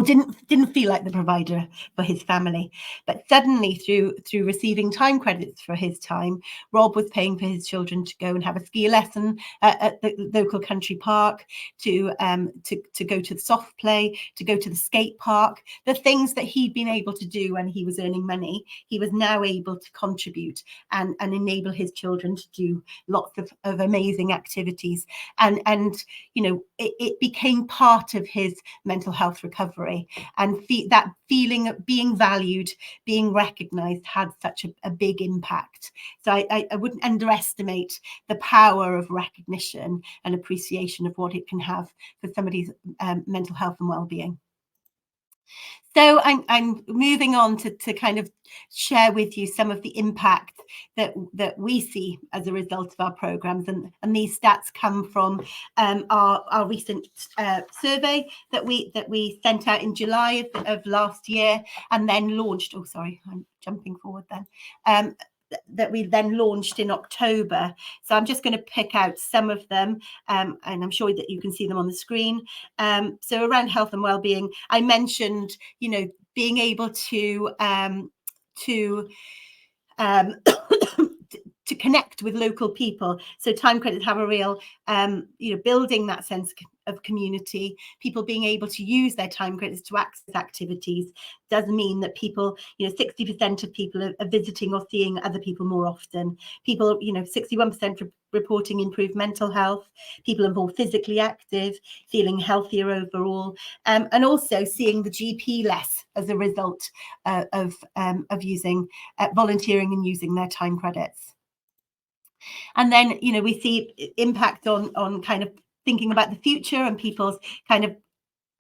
Didn't feel like the provider for his family. But suddenly through receiving time credits for his time, Rob was paying for his children to go and have a ski lesson at the local country park, to go to the soft play, to go to the skate park. The things that he'd been able to do when he was earning money, he was now able to contribute and enable his children to do lots of amazing activities. And it became part of his mental health recovery. And that feeling of being valued, being recognised, had such a big impact. So I wouldn't underestimate the power of recognition and appreciation of what it can have for somebody's mental health and well-being. So I'm moving on to kind of share with you some of the impact that we see as a result of our programs, and these stats come from our recent survey that we sent out in July of last year, and then launched. Oh, sorry, I'm jumping forward then. That we then launched in October. So I'm just going to pick out some of them, and I'm sure that you can see them on the screen. So around health and well-being, I mentioned, being able to to connect with local people. So time credits have a real, building that sense of community. People being able to use their time credits to access activities does mean that people, 60% of people are visiting or seeing other people more often. People, 61% reporting improved mental health. People are more physically active, feeling healthier overall, and also seeing the GP less as a result of using volunteering and using their time credits. And then, we see impact on kind of thinking about the future and people's kind of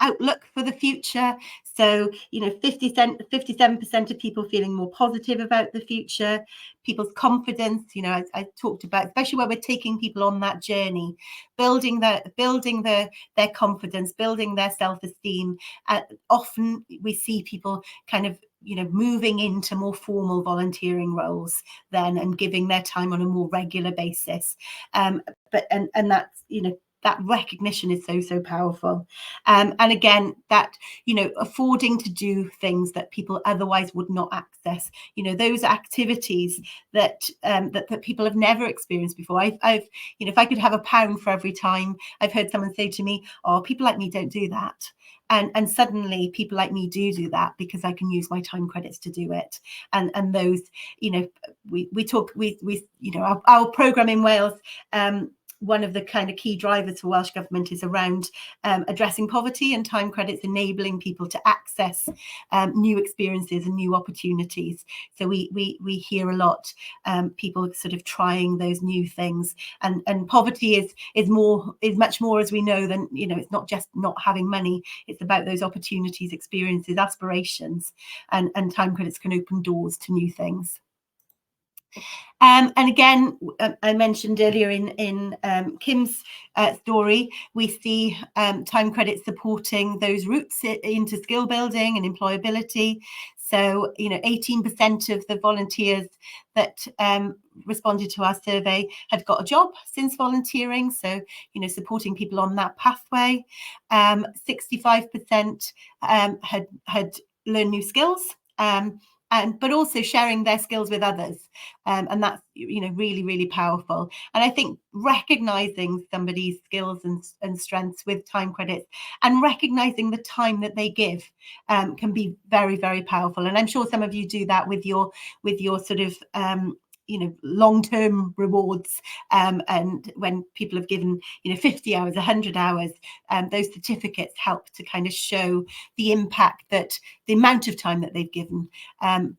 outlook for the future. So, 57% of people feeling more positive about the future, people's confidence, I talked about, especially where we're taking people on that journey, building their confidence, building their self-esteem. Often we see people kind of, moving into more formal volunteering roles then, and giving their time on a more regular basis. But that's, that recognition is so powerful. And again, that, affording to do things that people otherwise would not access, those activities that that people have never experienced before. I've if I could have £1 for every time I've heard someone say to me, oh, people like me don't do that. And suddenly people like me do that because I can use my time credits to do it. And those, we talk, our programme in Wales, one of the kind of key drivers for Welsh Government is around addressing poverty, and time credits enabling people to access new experiences and new opportunities. So we hear a lot people sort of trying those new things, and poverty is much more, as we know, than, it's not just not having money. It's about those opportunities, experiences, aspirations, and time credits can open doors to new things. And again, I mentioned earlier in Kim's story, we see time credits supporting those routes into skill building and employability. So, 18% of the volunteers that responded to our survey had got a job since volunteering. So, supporting people on that pathway. 65% had learned new skills. But also sharing their skills with others, and that's, really, really powerful. And I think recognizing somebody's skills and strengths with time credits, and recognizing the time that they give, can be very, very powerful. And I'm sure some of you do that with your sort of long-term rewards, and when people have given 50 hours, 100 hours, those certificates help to kind of show the impact, that the amount of time that they've given.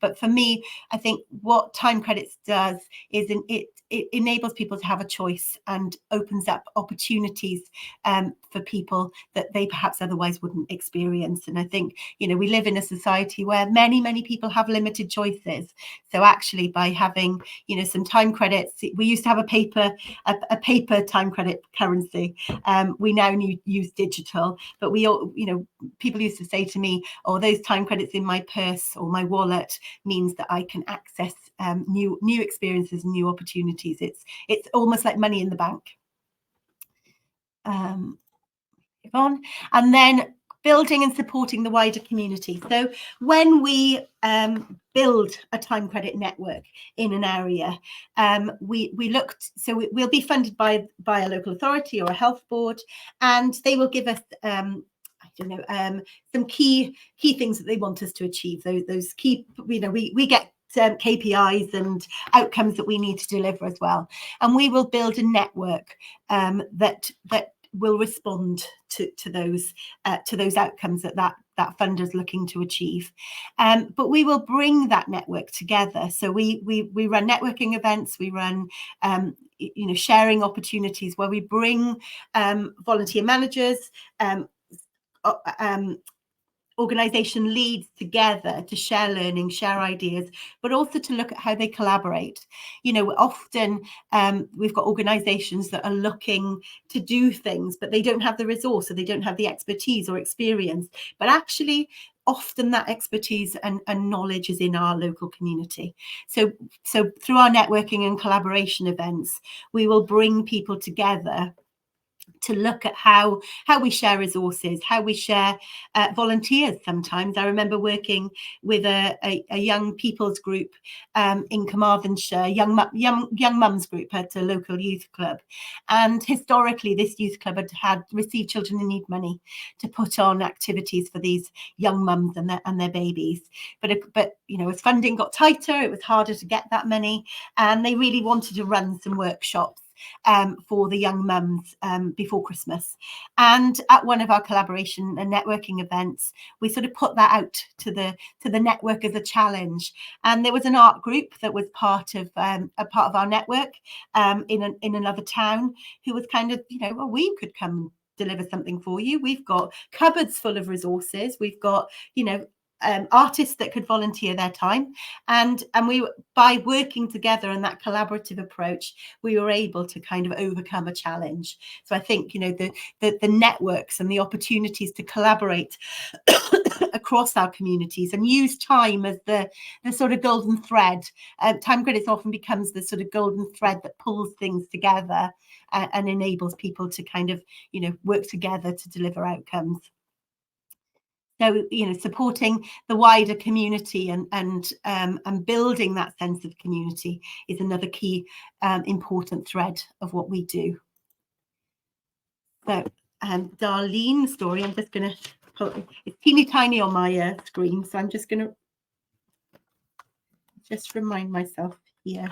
But for me, I think what time credits does is it enables people to have a choice and opens up opportunities for people that they perhaps otherwise wouldn't experience. And I think, we live in a society where many people have limited choices. So actually, by having, some time credits, we used to have a paper time credit currency. We now use digital, but we all, people used to say to me, oh, those time credits in my purse or my wallet means that I can access new experiences and new opportunities. It's almost like money in the bank. On. And then building and supporting the wider community. So when we build a time credit network in an area, we looked, so we'll be funded by a local authority or a health board, and they will give us some key things that they want us to achieve. Those key, we get KPIs and outcomes that we need to deliver as well, and we will build a network that will respond to those outcomes that funder's looking to achieve. But we will bring that network together. So we run networking events, we run sharing opportunities where we bring volunteer managers, organisation leads together to share learning, share ideas, but also to look at how they collaborate. You know, often we've got organisations that are looking to do things, but they don't have the resource, or they don't have the expertise or experience. But actually, often that expertise and knowledge is in our local community. So through our networking and collaboration events, we will bring people together to look at how we share resources, how we share volunteers. Sometimes I remember working with a young people's group in Carmarthenshire, young mums group at a local youth club, and historically this youth club had received children in need money to put on activities for these young mums and their babies, but you know, as funding got tighter, it was harder to get that money, and they really wanted to run some workshops for the young mums before Christmas. And at one of our collaboration and networking events, we sort of put that out to the network as a challenge. And there was an art group that was part of our network in another town, who was kind of, you know, well, we could come deliver something for you. We've got cupboards full of resources. We've got, you know, artists that could volunteer their time, and we, by working together and that collaborative approach, we were able to kind of overcome a challenge. So I think, you know, the networks and the opportunities to collaborate across our communities and use time as the sort of golden thread. Time credits often becomes the sort of golden thread that pulls things together and enables people to kind of, you know, work together to deliver outcomes. So, you know, supporting the wider community and building that sense of community is another key important thread of what we do. So, Darlene's story, I'm just going to put, it's teeny tiny on my screen, so I'm just going to just remind myself here.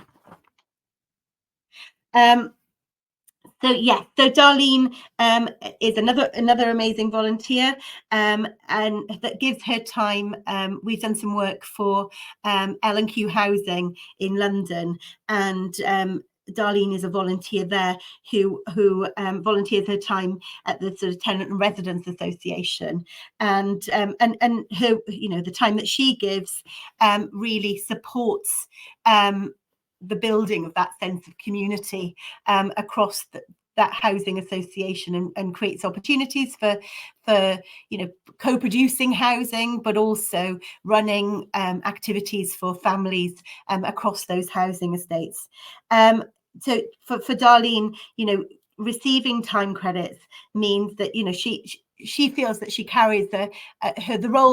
So yeah, so Darlene is another amazing volunteer, and that gives her time. We've done some work for L&Q Housing in London, and Darlene is a volunteer there who volunteers her time at the sort of Tenant and Residents Association, and her, you know, the time that she gives really supports the building of that sense of community across that housing association, and creates opportunities for you know, co-producing housing, but also running activities for families across those housing estates. So for Darlene, you know, receiving time credits means that, you know, she feels that she carries the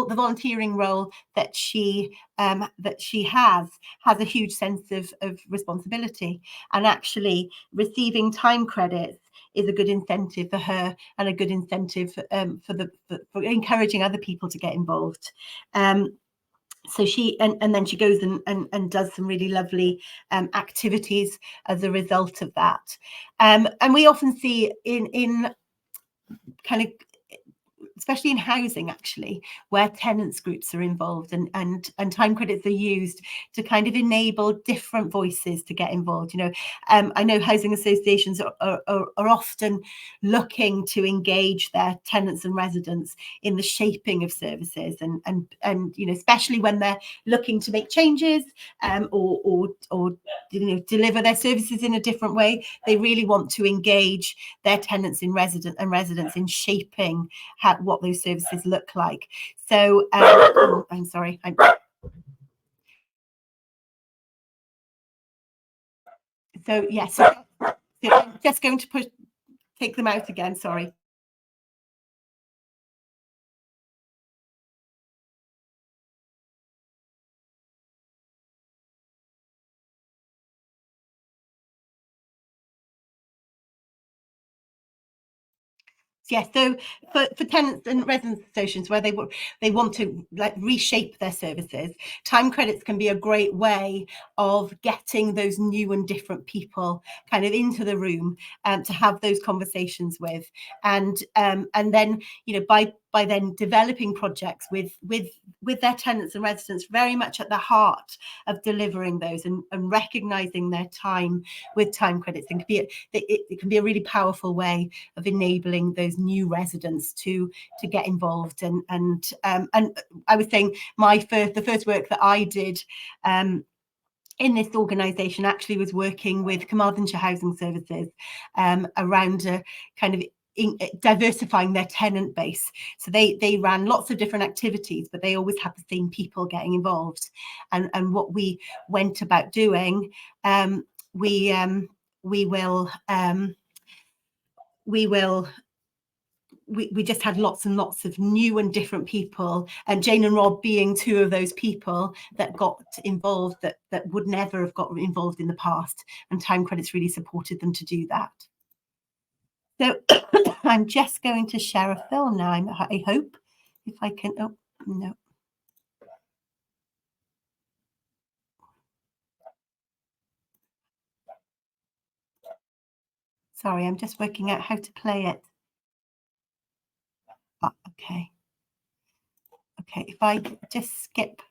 volunteering role that she has a huge sense of responsibility, and actually receiving time credits is a good incentive for her, and a good incentive for encouraging other people to get involved. So she and then she goes and does some really lovely activities as a result of that, and we often see in kind of, especially in housing actually, where tenants groups are involved, and time credits are used to kind of enable different voices to get involved. You know, I know housing associations are often looking to engage their tenants and residents in the shaping of services, and you know, especially when they're looking to make changes or you know, deliver their services in a different way. They really want to engage their tenants and residents in shaping what those services look like. So I'm sorry. So yes, so I'm just going to take them out again. Sorry. Yes, so for tenants and residents associations where they want to like reshape their services, time credits can be a great way of getting those new and different people kind of into the room to have those conversations with, and then, you know, by by then developing projects with their tenants and residents very much at the heart of delivering those and recognizing their time with time credits. And it can be a really powerful way of enabling those new residents to get involved. And I was saying the first work that I did in this organisation actually was working with Carmarthenshire Housing Services around a kind of diversifying their tenant base. So they ran lots of different activities, but they always had the same people getting involved. And what we went about doing, we just had lots and lots of new and different people, and Jane and Rob being two of those people that got involved that would never have got involved in the past, and time credits really supported them to do that. So I'm just going to share a film now. I hope if I can. Oh no. Sorry, I'm just working out how to play it. Oh, okay. Okay, if I just skip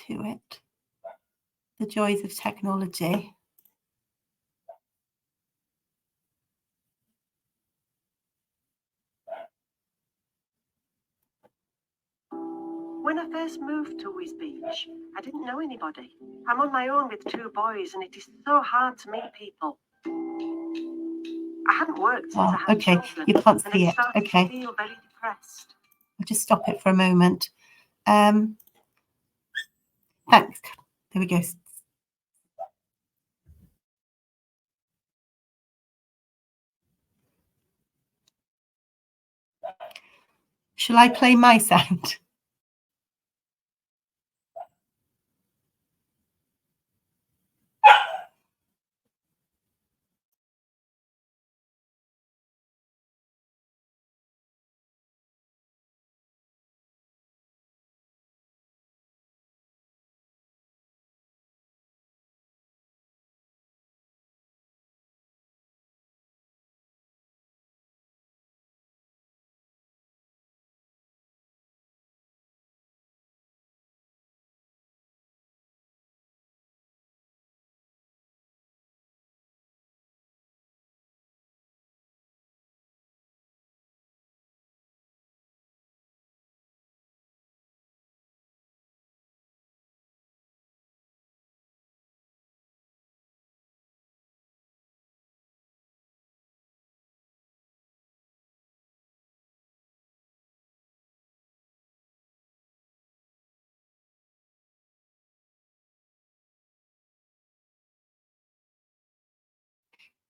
to it. The joys of technology. When I first moved to Whiz Beach, I didn't know anybody. I'm on my own with two boys, and it is so hard to meet people. I hadn't worked since I had children, you can't see it. Okay. I feel very depressed. I'll just stop it for a moment. Thanks. There we go. Shall I play my sound?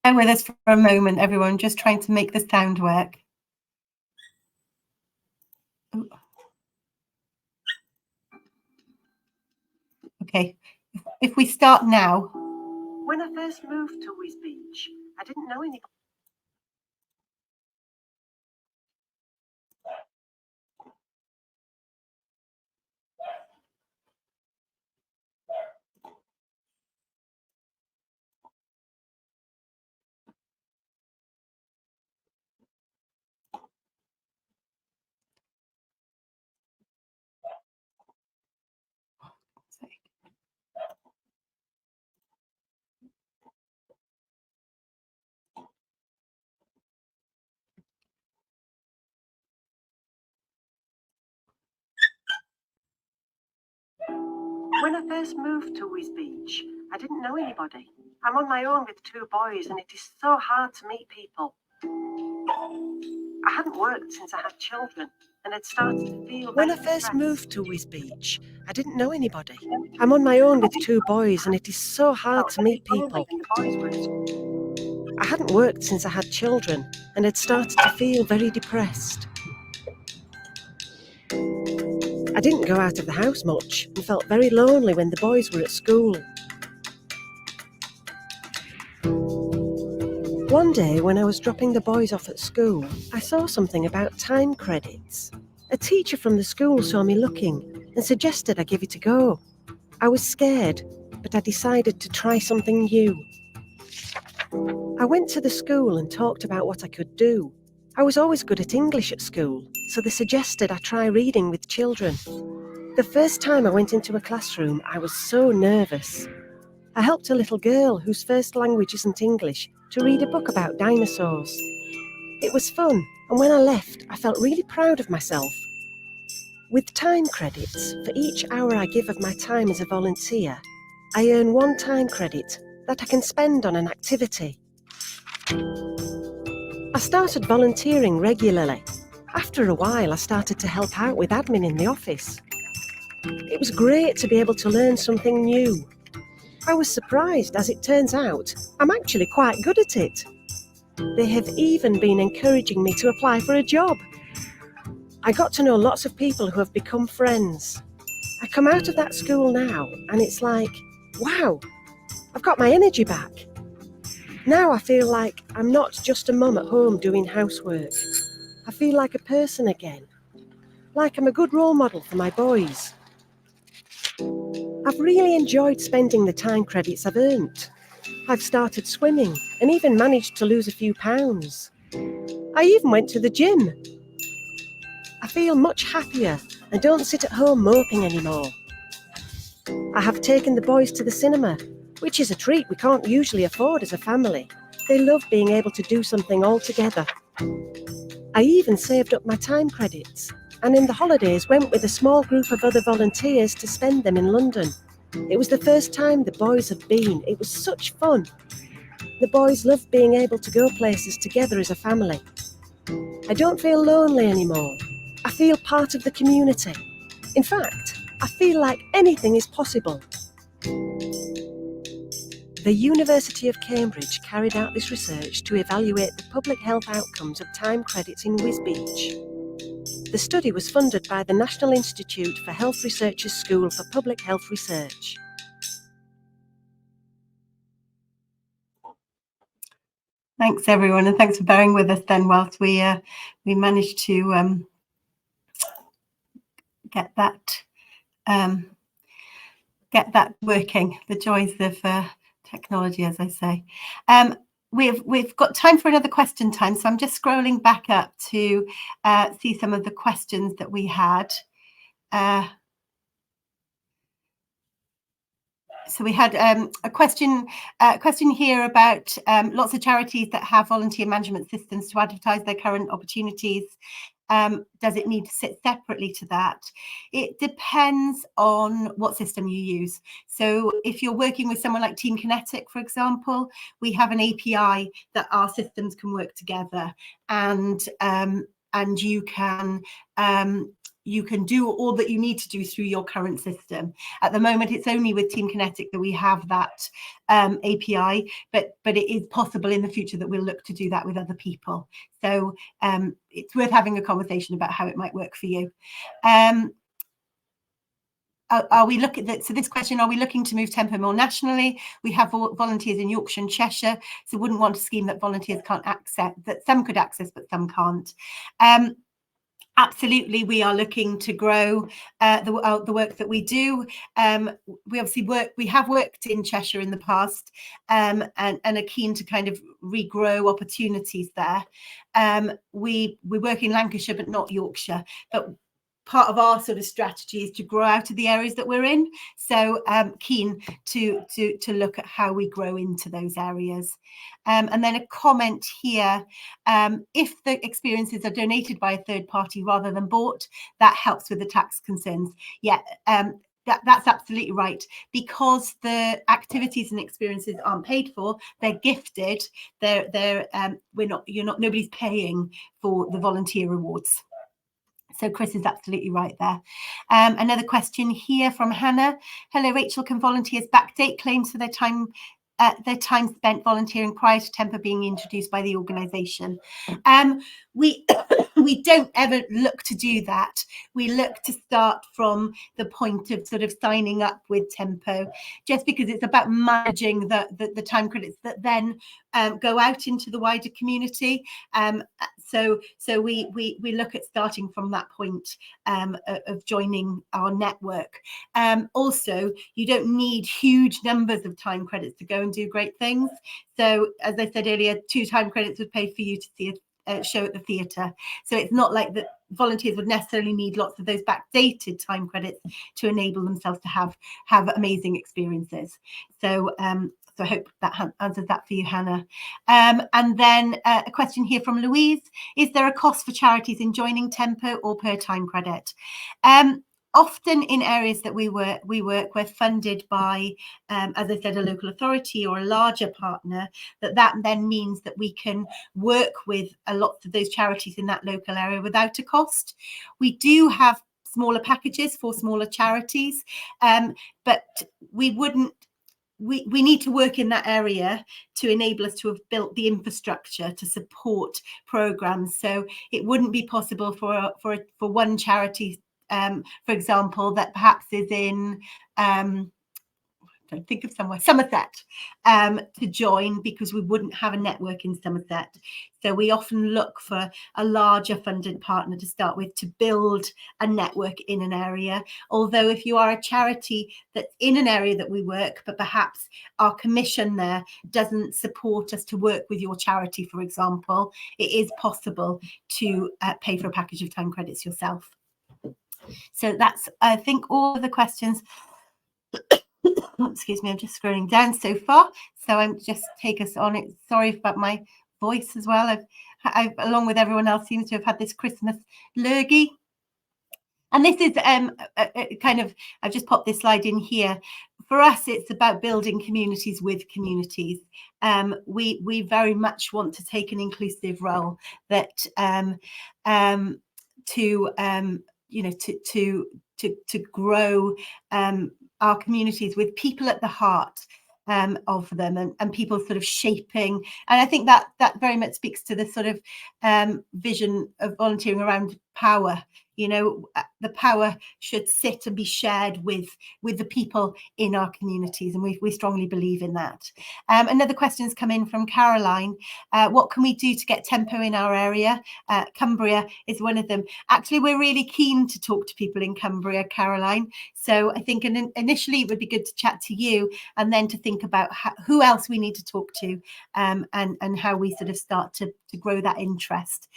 Bear with us for a moment, everyone. Just trying to make the sound work. Ooh. Okay, if we start now. When I first moved to Whiz Beach, I didn't know anybody. When I first moved to Whiz Beach, I didn't know anybody. I'm on my own with two boys, and it is so hard to meet people. I hadn't worked since I had children, and it started to feel. When I first moved to Whiz Beach, I didn't know anybody. I'm on my own with two boys, and it is so hard to meet people. I hadn't worked since I had children, and had started to feel very depressed. I didn't go out of the house much and felt very lonely when the boys were at school. One day when I was dropping the boys off at school, I saw something about time credits. A teacher from the school saw me looking and suggested I give it a go. I was scared, but I decided to try something new. I went to the school and talked about what I could do. I was always good at English at school, so they suggested I try reading with children. The first time I went into a classroom, I was so nervous. I helped a little girl whose first language isn't English to read a book about dinosaurs. It was fun, and when I left, I felt really proud of myself. With time credits, for each hour I give of my time as a volunteer, I earn 1 time credit that I can spend on an activity. I started volunteering regularly. After a while, I started to help out with admin in the office. It was great to be able to learn something new. I was surprised, as it turns out, I'm actually quite good at it. They have even been encouraging me to apply for a job. I got to know lots of people who have become friends. I come out of that school now and it's like, wow, I've got my energy back. Now I feel like I'm not just a mum at home doing housework. I feel like a person again. Like I'm a good role model for my boys. I've really enjoyed spending the time credits I've earned. I've started swimming and even managed to lose a few pounds. I even went to the gym. I feel much happier and don't sit at home moping anymore. I have taken the boys to the cinema, which is a treat we can't usually afford as a family. They love being able to do something all together. I even saved up my time credits and in the holidays went with a small group of other volunteers to spend them in London. It was the first time the boys had been. It was such fun. The boys love being able to go places together as a family. I don't feel lonely anymore. I feel part of the community. In fact, I feel like anything is possible. The University of Cambridge carried out this research to evaluate the public health outcomes of time credits in Wisbech. The study was funded by the National Institute for Health Research's School for Public Health Research. Thanks everyone, and thanks for bearing with us then whilst we managed to get that working. The joys of technology, as I say. We've got time for another question time, so I'm just scrolling back up to see some of the questions that we had. So we had a question here about lots of charities that have volunteer management systems to advertise their current opportunities. Does it need to sit separately to that? It depends on what system you use. So if you're working with someone like Team Kinetic, for example, we have an API that our systems can work together, and you can do all that you need to do through your current system. At the moment, it's only with Team Kinetic that we have that API, but it is possible in the future that we'll look to do that with other people. So it's worth having a conversation about how it might work for you. Are we looking at, so this question, are we looking to move Tempo more nationally? We have volunteers in Yorkshire and Cheshire, so wouldn't want a scheme that volunteers can't access, that some could access, but some can't. Absolutely, we are looking to grow the work that we do. We have worked in Cheshire in the past, and are keen to kind of regrow opportunities there. We work in Lancashire, but not Yorkshire. But part of our sort of strategy is to grow out of the areas that we're in. So keen to look at how we grow into those areas. And then a comment here, if the experiences are donated by a third party rather than bought, that helps with the tax concerns. Yeah, that's absolutely right. Because the activities and experiences aren't paid for, they're gifted. Nobody's paying for the volunteer rewards. So Chris is absolutely right there. Another question here from Hannah. Hello, Rachel. Can volunteers backdate claims for their time spent volunteering prior to Tempo being introduced by the organisation? We we don't ever look to do that. We look to start from the point of sort of signing up with Tempo, just because it's about managing the time credits that then go out into the wider community. So we look at starting from that point of joining our network. Also, you don't need huge numbers of time credits to go and do great things. So as I said earlier, 2 time credits would pay for you to see a show at the theatre. So it's not like that volunteers would necessarily need lots of those backdated time credits to enable themselves to have amazing experiences. So so I hope that answers that for you, Hannah. And then a question here from Louise: is there a cost for charities in joining Tempo or per time credit? Often in areas that we work, we're funded by, as I said, a local authority or a larger partner. That then means that we can work with a lot of those charities in that local area without a cost. We do have smaller packages for smaller charities, but we wouldn't. We need to work in that area to enable us to have built the infrastructure to support programs. So it wouldn't be possible for one charity, for example, that perhaps is in don't think of somewhere, Somerset, to join, because we wouldn't have a network in Somerset. So we often look for a larger funded partner to start with to build a network in an area. Although if you are a charity that's in an area that we work, but perhaps our commission there doesn't support us to work with your charity, for example, it is possible to pay for a package of time credits yourself. So that's, I think, all of the questions. Excuse me, I'm just scrolling down so far, so I'm just take us on it. Sorry about my voice as well. I've along with everyone else, seems to have had this Christmas lurgy. And this is kind of, I've just popped this slide in here. For us, it's about building communities with communities. We very much want to take an inclusive role, that to grow our communities with people at the heart of them, and people sort of shaping. And I think that very much speaks to the sort of vision of volunteering around power. You know, the power should sit and be shared with the people in our communities, and we strongly believe in that. Another question's come in from Caroline. What can we do to get Tempo in our area? Cumbria is one of them. Actually, we're really keen to talk to people in Cumbria, Caroline. So I think initially it would be good to chat to you, and then to think about who else we need to talk to, and how we sort of start to grow that interest.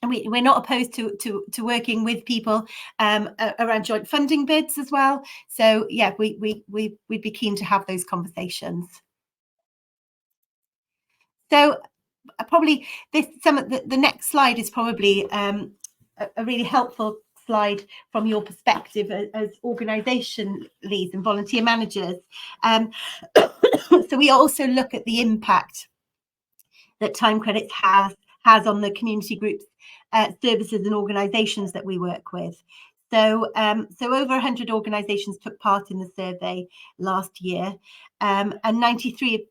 And we're not opposed to working with people around joint funding bids as well. So yeah, we'd be keen to have those conversations. So probably the next slide is probably a really helpful slide from your perspective as organisation leads and volunteer managers. So we also look at the impact that time credits has on the community groups, services and organisations that we work with. So over 100 organisations took part in the survey last year, and 93%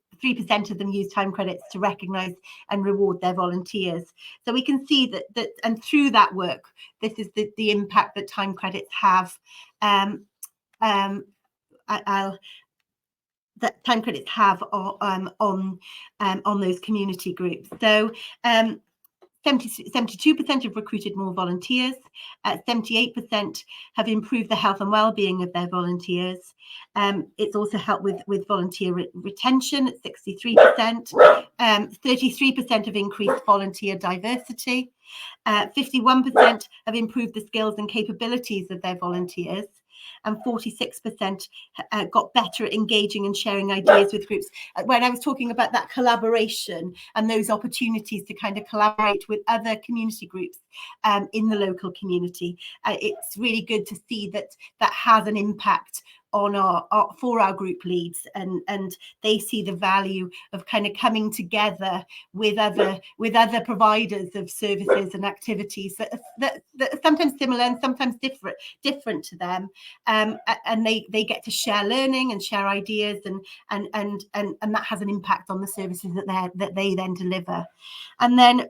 of them use time credits to recognise and reward their volunteers. So we can see that and through that work, this is the impact that time credits have. That time credits have on those community groups. So 72% have recruited more volunteers, 78% have improved the health and well-being of their volunteers. It's also helped with volunteer retention at 63%, 33% have increased volunteer diversity, 51% have improved the skills and capabilities of their volunteers, and 46% got better at engaging and sharing ideas with groups. When I was talking about that collaboration and those opportunities to kind of collaborate with other community groups in the local community, it's really good to see that has an impact on for our group leads, and they see the value of kind of coming together with other providers of services and activities that are sometimes similar and sometimes different to them, and they get to share learning and share ideas, and that has an impact on the services that they then deliver. And then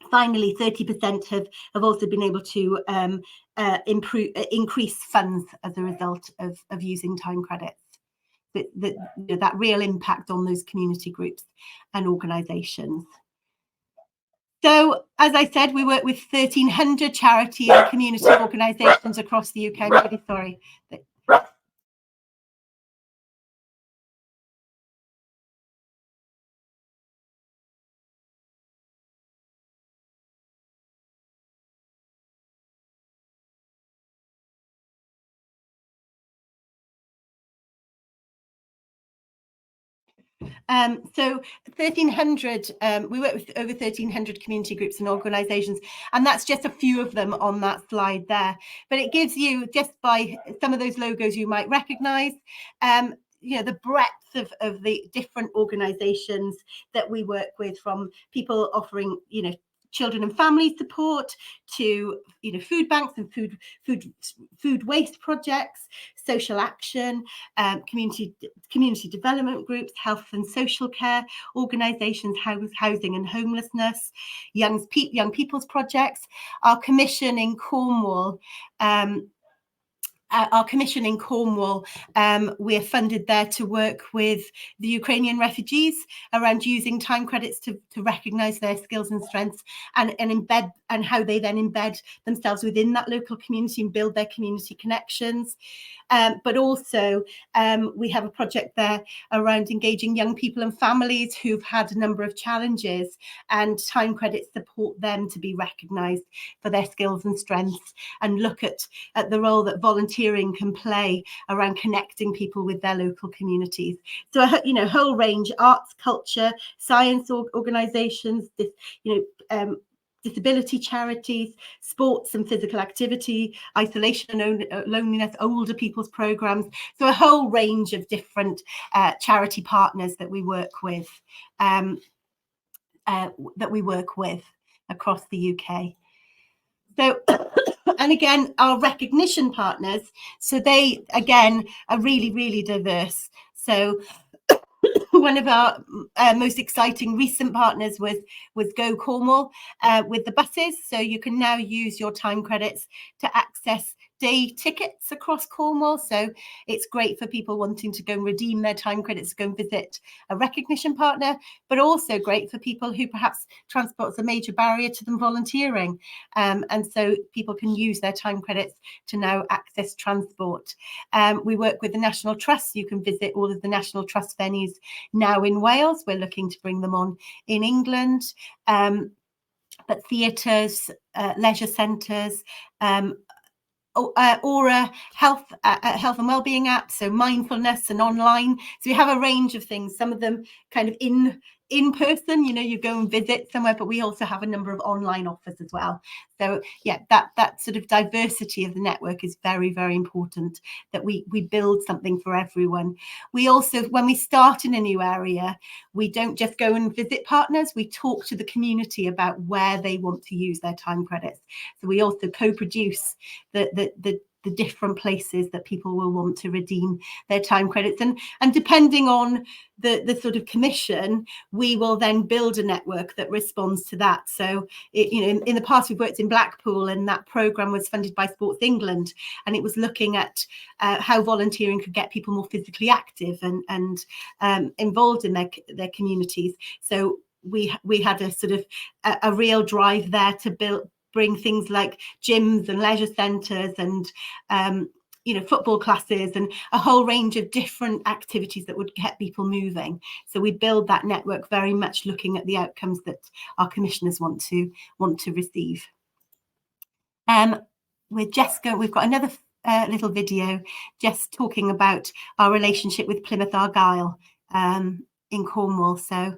Finally, 30% have also been able to increase funds as a result of using time credits. That real impact on those community groups and organisations. So, as I said, we work with 1,300 charity and community organisations across the UK. I'm really sorry. So 1,300, we work with over 1,300 community groups and organisations, and that's just a few of them on that slide there. But it gives you, just by some of those logos you might recognise, the breadth of the different organisations that we work with, from people offering, children and family support to food banks and food waste projects, social action, community development groups, health and social care organisations, housing and homelessness, young people's projects. Our commission in Cornwall, we're funded there to work with the Ukrainian refugees around using time credits to recognise their skills and strengths and embed, and how they then embed themselves within that local community and build their community connections. But also we have a project there around engaging young people and families who've had a number of challenges, and time credits support them to be recognised for their skills and strengths, and look at the role that volunteering can play around connecting people with their local communities. So a whole range: arts, culture, science organisations, disability charities, sports and physical activity, isolation and loneliness, older people's programs. So a whole range of different charity partners that we work with, across the UK. So, and again, our recognition partners, so they again are really, really diverse. So one of our most exciting recent partners was Go Cornwall with the buses. So you can now use your time credits to access day tickets across Cornwall. So it's great for people wanting to go and redeem their time credits to go and visit a recognition partner, but also great for people who perhaps transport is a major barrier to them volunteering. And so people can use their time credits to now access transport. We work with the National Trust. You can visit all of the National Trust venues now in Wales. We're looking to bring them on in England. But theatres, leisure centres, Aura health and wellbeing apps, so mindfulness and online. So we have a range of things, some of them kind of in person, you go and visit somewhere, but we also have a number of online offers as well. So yeah, that sort of diversity of the network is very, very important, that we build something for everyone. We also, when we start in a new area, we don't just go and visit partners, we talk to the community about where they want to use their time credits. So we also co-produce the different places that people will want to redeem their time credits, and depending on the sort of commission, we will then build a network that responds to that. So in the past we've worked in Blackpool, and that programme was funded by Sports England, and it was looking at how volunteering could get people more physically active and involved in their communities. So we had a sort of a real drive there to bring things like gyms and leisure centres and football classes and a whole range of different activities that would get people moving. So we build that network very much looking at the outcomes that our commissioners want to receive. We've got another little video just talking about our relationship with Plymouth Argyle in Cornwall. So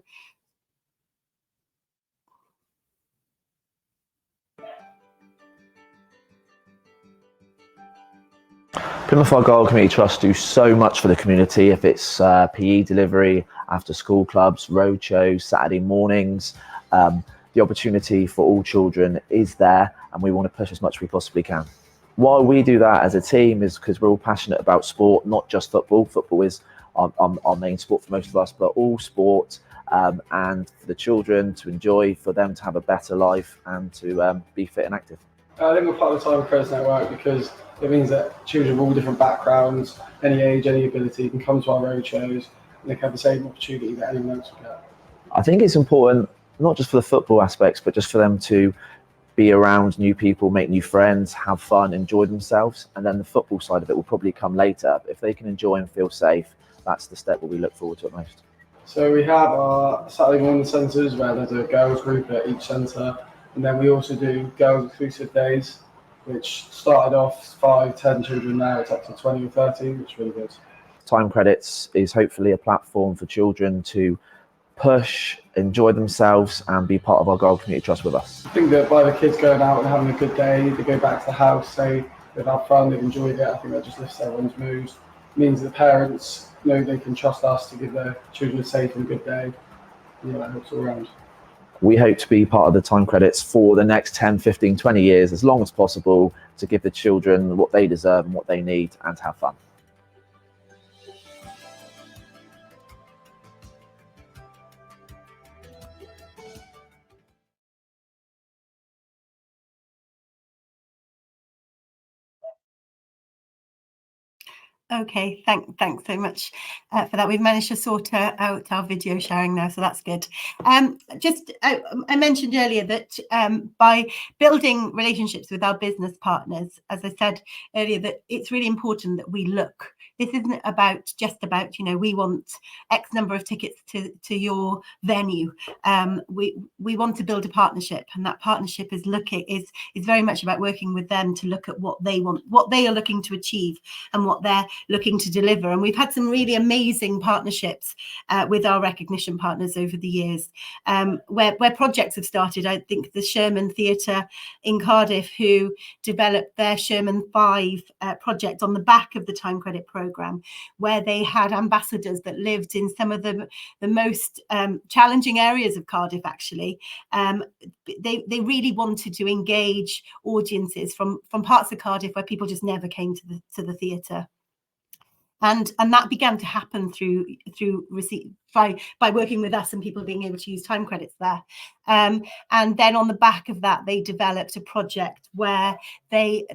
Plymouth Argyle Community Trust do so much for the community. If it's PE delivery, after school clubs, road shows, Saturday mornings, the opportunity for all children is there, and we want to push as much as we possibly can. Why we do that as a team is because we're all passionate about sport, not just football. Football is our main sport for most of us, but all sport and for the children to enjoy, for them to have a better life and to be fit and active. I think we're part of the Time Credits Network because it means that children of all different backgrounds, any age, any ability, can come to our road shows and they can have the same opportunity that anyone else will get. I think it's important, not just for the football aspects, but just for them to be around new people, make new friends, have fun, enjoy themselves. And then the football side of it will probably come later. But if they can enjoy and feel safe, that's the step that we look forward to at most. So we have our Saturday morning centres where there's a girls group at each centre. And then we also do girls exclusive days, which started off 5, 10 children, now it's up to 20 or 30, which is really good. Time Credits is hopefully a platform for children to push, enjoy themselves and be part of our Gold Community Trust with us. I think that by the kids going out and having a good day, they go back to the house, say they've had fun, they've enjoyed it, I think that just lifts everyone's mood. It means that the parents know they can trust us to give their children a safe and good day. That helps all around. We hope to be part of the Time Credits for the next 10, 15, 20 years, as long as possible, to give the children what they deserve and what they need and to have fun. Okay, thanks so much for that. We've managed to sort out our video sharing now, so that's good. I mentioned earlier that by building relationships with our business partners, as I said earlier, that it's really important that we look. This isn't just about we want X number of tickets to your venue. We want to build a partnership, and that partnership is very much about working with them to look at what they want, what they are looking to achieve, and what they're looking to deliver. And we've had some really amazing partnerships with our recognition partners over the years, where projects have started. I think the Sherman Theatre in Cardiff, who developed their Sherman 5 project on the back of the Time Credit programme, where they had ambassadors that lived in some of the most challenging areas of Cardiff, actually. They really wanted to engage audiences from parts of Cardiff where people just never came to the theatre. And that began to happen by working with us and people being able to use time credits there. And then on the back of that, they developed a project where they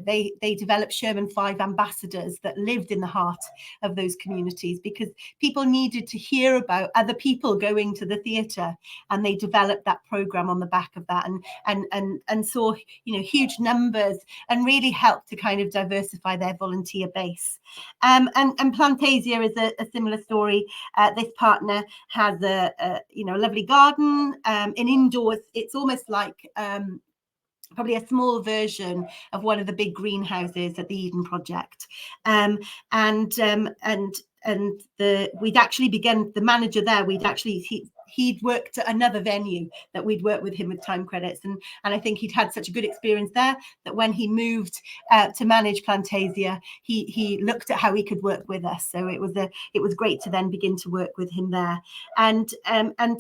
developed Sherman 5 ambassadors that lived in the heart of those communities, because people needed to hear about other people going to the theatre, and they developed that programme on the back of that, and saw huge numbers, and really helped to kind of diversify their volunteer base. And Plantasia is a similar story. This partner has a lovely garden, an indoors. It's almost like probably a small version of one of the big greenhouses at the Eden Project, we'd actually begun, the manager there, he'd worked at another venue that we'd worked with him with time credits, and I think he'd had such a good experience there that when he moved to manage Plantasia, he looked at how he could work with us. So it was great to then begin to work with him there, and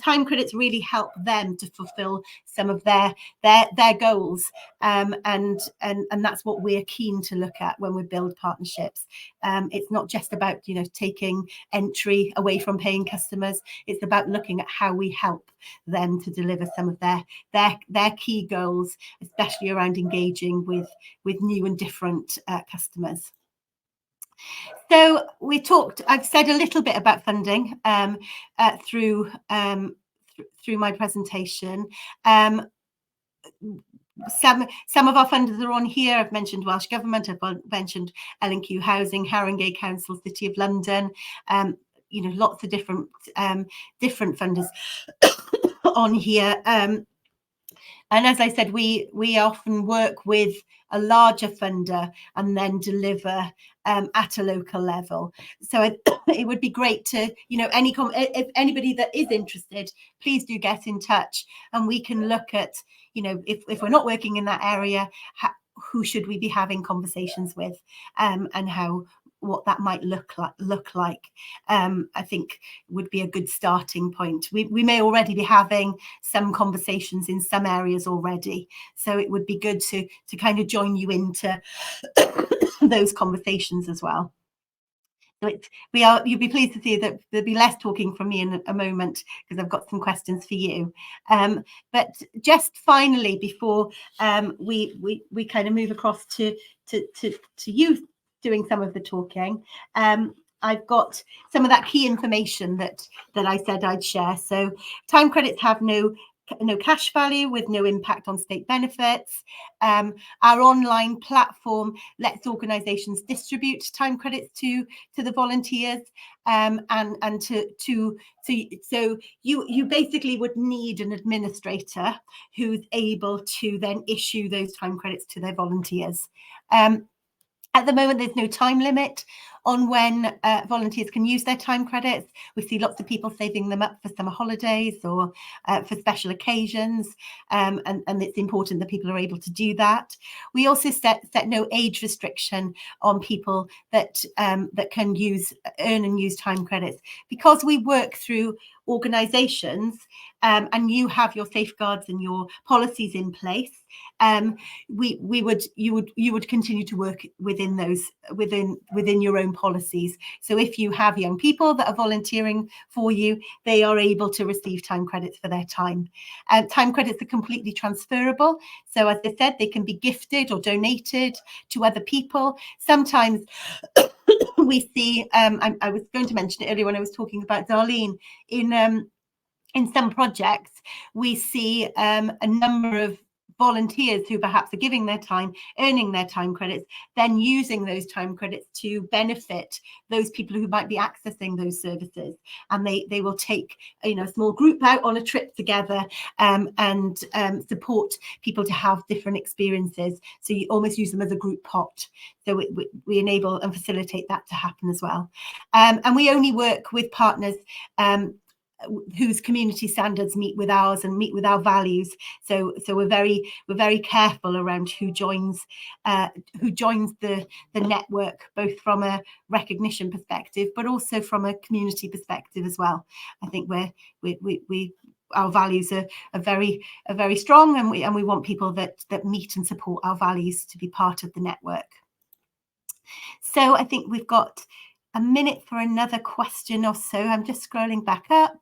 time credits really help them to fulfill some of their goals, and that's what we're keen to look at when we build partnerships. It's not just about taking entry away from paying customers. It's about looking at how we help them to deliver some of their key goals, especially around engaging with new and different customers. So I've said a little bit about funding through my presentation. Some of our funders are on here. I've mentioned Welsh Government, I've mentioned L&Q Housing, Haringey Council, City of London, lots of different funders on here. And as I said, we often work with a larger funder and then deliver at a local level. So it would be great to, if anybody that is interested, please do get in touch, and we can look at, if we're not working in that area, who should we be having conversations with, and what that might look like. I think would be a good starting point. We may already be having some conversations in some areas already, so it would be good to kind of join you into those conversations as well. So you'll be pleased to see that there'll be less talking from me in a moment, because I've got some questions for you. But just finally, before we kind of move across to you doing some of the talking, I've got some of that key information that I said I'd share. So time credits have no cash value, with no impact on state benefits. Our online platform lets organisations distribute time credits to the volunteers, and so you basically would need an administrator who's able to then issue those time credits to their volunteers. At the moment, there's no time limit on when volunteers can use their time credits. We see lots of people saving them up for summer holidays or for special occasions, and it's important that people are able to do that. We also set no age restriction on people that can earn and use time credits, because we work through organisations, and you have your safeguards and your policies in place. You would continue to work within those within your own policies. So if you have young people that are volunteering for you, they are able to receive time credits for their time. Time credits are completely transferable. So as I said, they can be gifted or donated to other people. Sometimes we see, I was going to mention it earlier when I was talking about Darlene, in some projects, we see a number of volunteers who perhaps are giving their time, earning their time credits, then using those time credits to benefit those people who might be accessing those services. And they will take a small group out on a trip together, and support people to have different experiences. So you almost use them as a group pot. So we enable and facilitate that to happen as well. And we only work with partners whose community standards meet with ours and meet with our values. So we're very careful around who joins the network, both from a recognition perspective, but also from a community perspective as well. I think our values are very strong, and we want people that meet and support our values to be part of the network. So I think we've got a minute for another question or so. I'm just scrolling back up.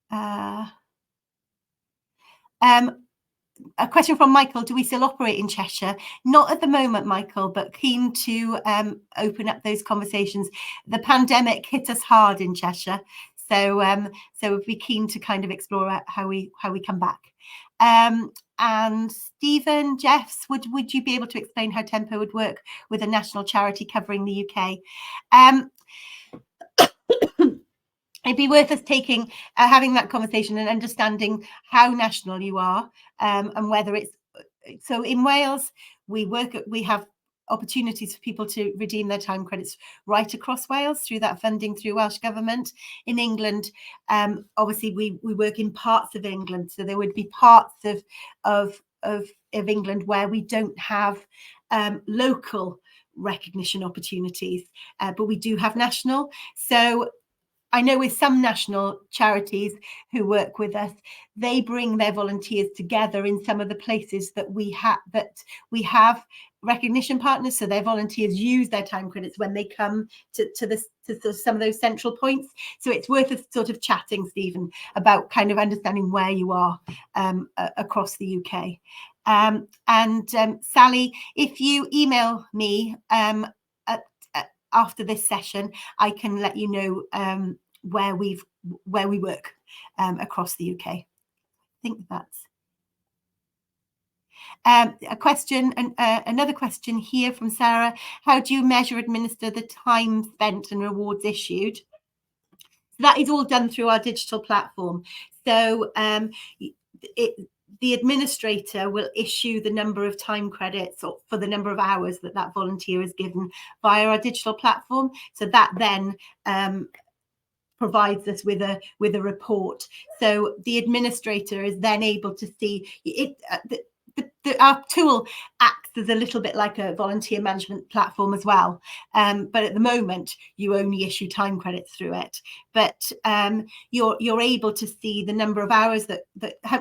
A question from Michael: do we still operate in Cheshire? Not at the moment, Michael, but keen to open up those conversations. The pandemic hit us hard in Cheshire, so we'd be keen to kind of explore how we come back. And Stephen Jeffs, would you be able to explain how Tempo would work with a national charity covering the UK? It'd be worth us having that conversation and understanding how national you are, and whether it's so. In Wales, we have opportunities for people to redeem their time credits right across Wales through that funding through Welsh Government. In England, obviously we work in parts of England, so there would be parts of England where we don't have local recognition opportunities, but we do have national. So I know with some national charities who work with us, they bring their volunteers together in some of the places that we have recognition partners. So their volunteers use their time credits when they come to some of those central points. So it's worth us sort of chatting, Stephen, about kind of understanding where you are across the UK. And Sally, if you email me after this session, I can let you know where we work across the UK. I think that's a question. And another question here from Sarah: how do you measure, administer the time spent and rewards issued? So that is all done through our digital platform. So the administrator will issue the number of time credits for the number of hours that volunteer is given via our digital platform. So that then provides us with a report. So the administrator is then able to see it. The our tool acts as a little bit like a volunteer management platform as well. But at the moment, you only issue time credits through it. But you're able to see the number of hours the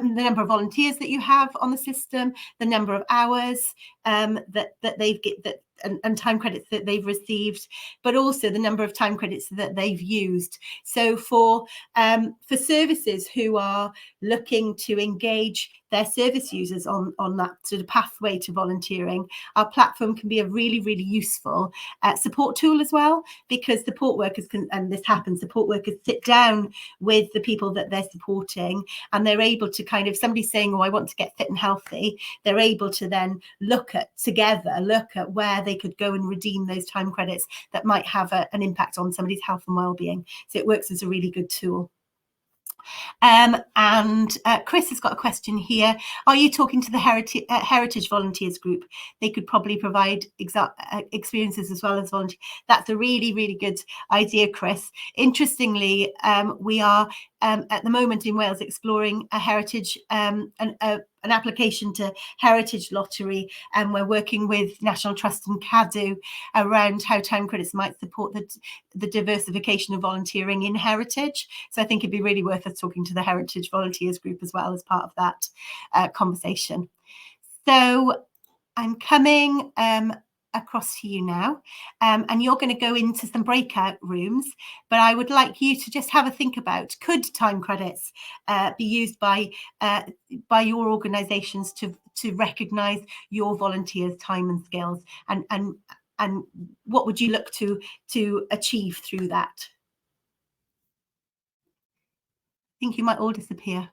number of volunteers that you have on the system, the number of hours that they've and time credits that they've received, but also the number of time credits that they've used. So for services who are looking to engage their service users on that sort of pathway to volunteering, our platform can be a really, really useful support tool as well, because support workers support workers sit down with the people that they're supporting, and they're able to kind of, somebody saying, oh, I want to get fit and healthy, they're able to then look at where they could go and redeem those time credits that might have an impact on somebody's health and well-being. So it works as a really good tool. And Chris has got a question here. Are you talking to the Heritage Volunteers group? They could probably provide experiences as well as volunteers. That's a really, really good idea, Chris. Interestingly, we are at the moment in Wales exploring a heritage an application to Heritage Lottery, and we're working with National Trust and Cadw around how time credits might support the diversification of volunteering in heritage. So I think it'd be really worth us talking to the Heritage Volunteers group as well as part of that conversation. So I'm coming across to you now, and you're going to go into some breakout rooms, but I would like you to just have a think about, could time credits be used by your organisations to recognise your volunteers' time and skills, and what would you look to achieve through that? I think you might all disappear.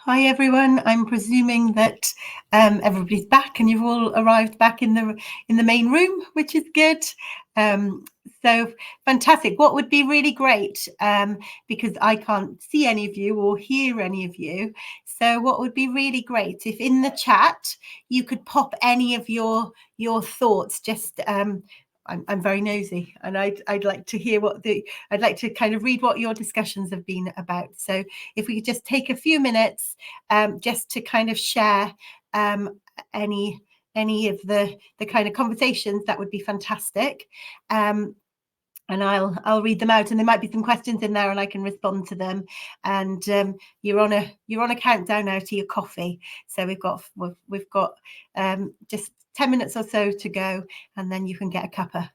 Hi everyone. I'm presuming that everybody's back and you've all arrived back in the main room, which is good. So fantastic. What would be really great, because I can't see any of you or hear any of you. So what would be really great if in the chat you could pop any of your thoughts. Just I'm very nosy, and I'd like to hear I'd like to kind of read what your discussions have been about. So if we could just take a few minutes just to kind of share any of the kind of conversations, that would be fantastic. And I'll read them out, and there might be some questions in there and I can respond to them. And you're on a countdown now to your coffee. So we've got just 10 minutes or so to go, and then you can get a cuppa.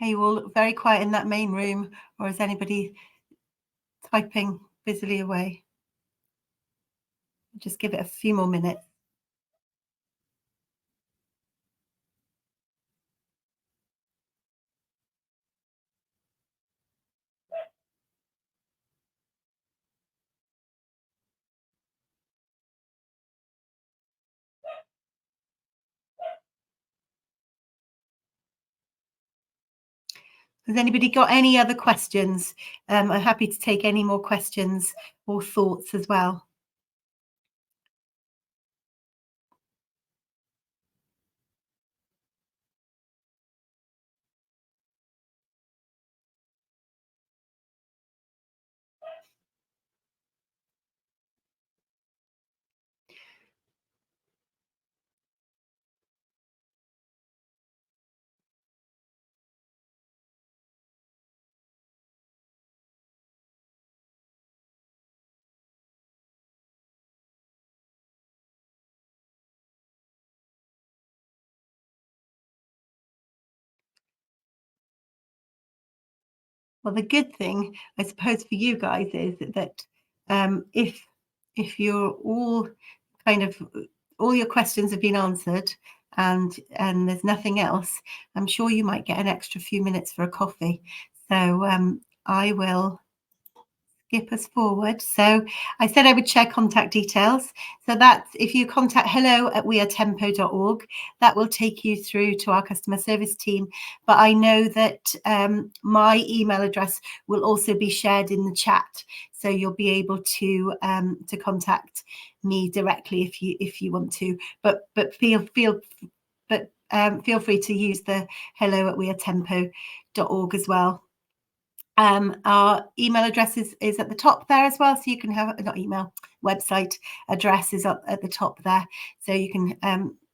Are you all very quiet in that main room, or is anybody typing busily away? Just give it a few more minutes. Has anybody got any other questions? I'm happy to take any more questions or thoughts as well. Well, the good thing, I suppose, for you guys is that if you're all kind of, all your questions have been answered and there's nothing else, I'm sure you might get an extra few minutes for a coffee. So I will skip us forward. So I said I would share contact details. So that's, if you contact hello@wearetempo.org, that will take you through to our customer service team. But I know that my email address will also be shared in the chat, so you'll be able to contact me directly if you want to. But feel free to use the hello@wearetempo.org as well. Our email address is at the top there as well, so you can have, not email, website address is up at the top there, so you can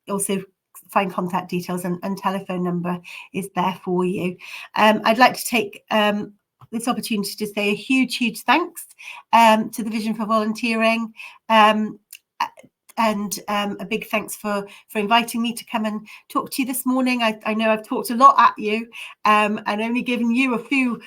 also find contact details, and telephone number is there for you. I'd like to take this opportunity to say a huge thanks to the Vision for Volunteering, and a big thanks for inviting me to come and talk to you this morning. I know I've talked a lot at you and only given you a few,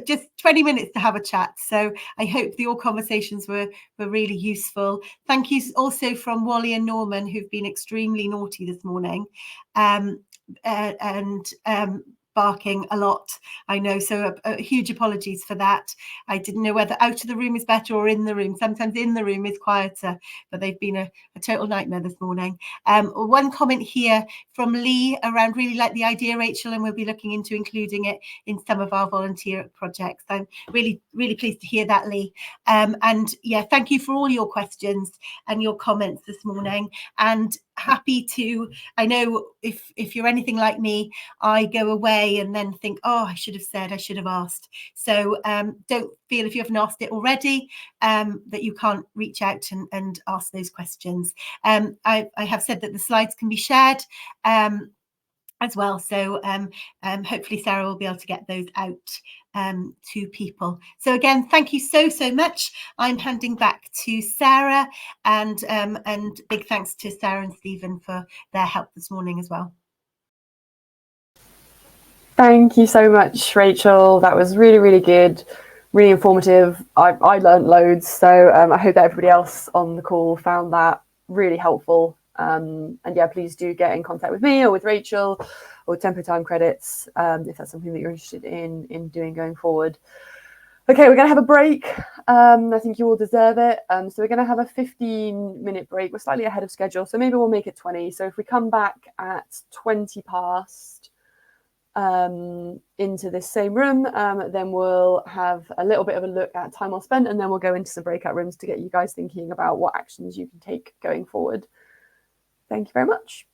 just 20 minutes to have a chat. So I hope your conversations were really useful. Thank you also from Wally and Norman, who've been extremely naughty this morning and barking a lot, I know, so huge apologies for that. I didn't know whether out of the room is better or in the room. Sometimes in the room is quieter, but they've been a total nightmare this morning. One comment here from Lee around, really like the idea, Rachel, and we'll be looking into including it in some of our volunteer projects. I'm really pleased to hear that, Lee. And yeah, thank you for all your questions and your comments this morning, and happy to, I know if you're anything like me, I go away and then think, oh, I should have said, I should have asked. So don't feel, if you haven't asked it already, that you can't reach out and ask those questions. I have said that the slides can be shared as well. So hopefully Sarah will be able to get those out to people. So again, thank you so much. I'm handing back to Sarah, and big thanks to Sarah and Stephen for their help this morning as well. Thank you so much, Rachel. That was really, really good, really informative. I learned loads, so I hope that everybody else on the call found that really helpful. And yeah, please do get in contact with me or with Rachel or Tempo Time Credits if that's something that you're interested in doing going forward. Okay, we're going to have a break. I think you all deserve it. So we're going to have a 15-minute break. We're slightly ahead of schedule, so maybe we'll make it 20. So if we come back at 20 past into this same room, then we'll have a little bit of a look at time well spent, and then we'll go into some breakout rooms to get you guys thinking about what actions you can take going forward. Thank you very much.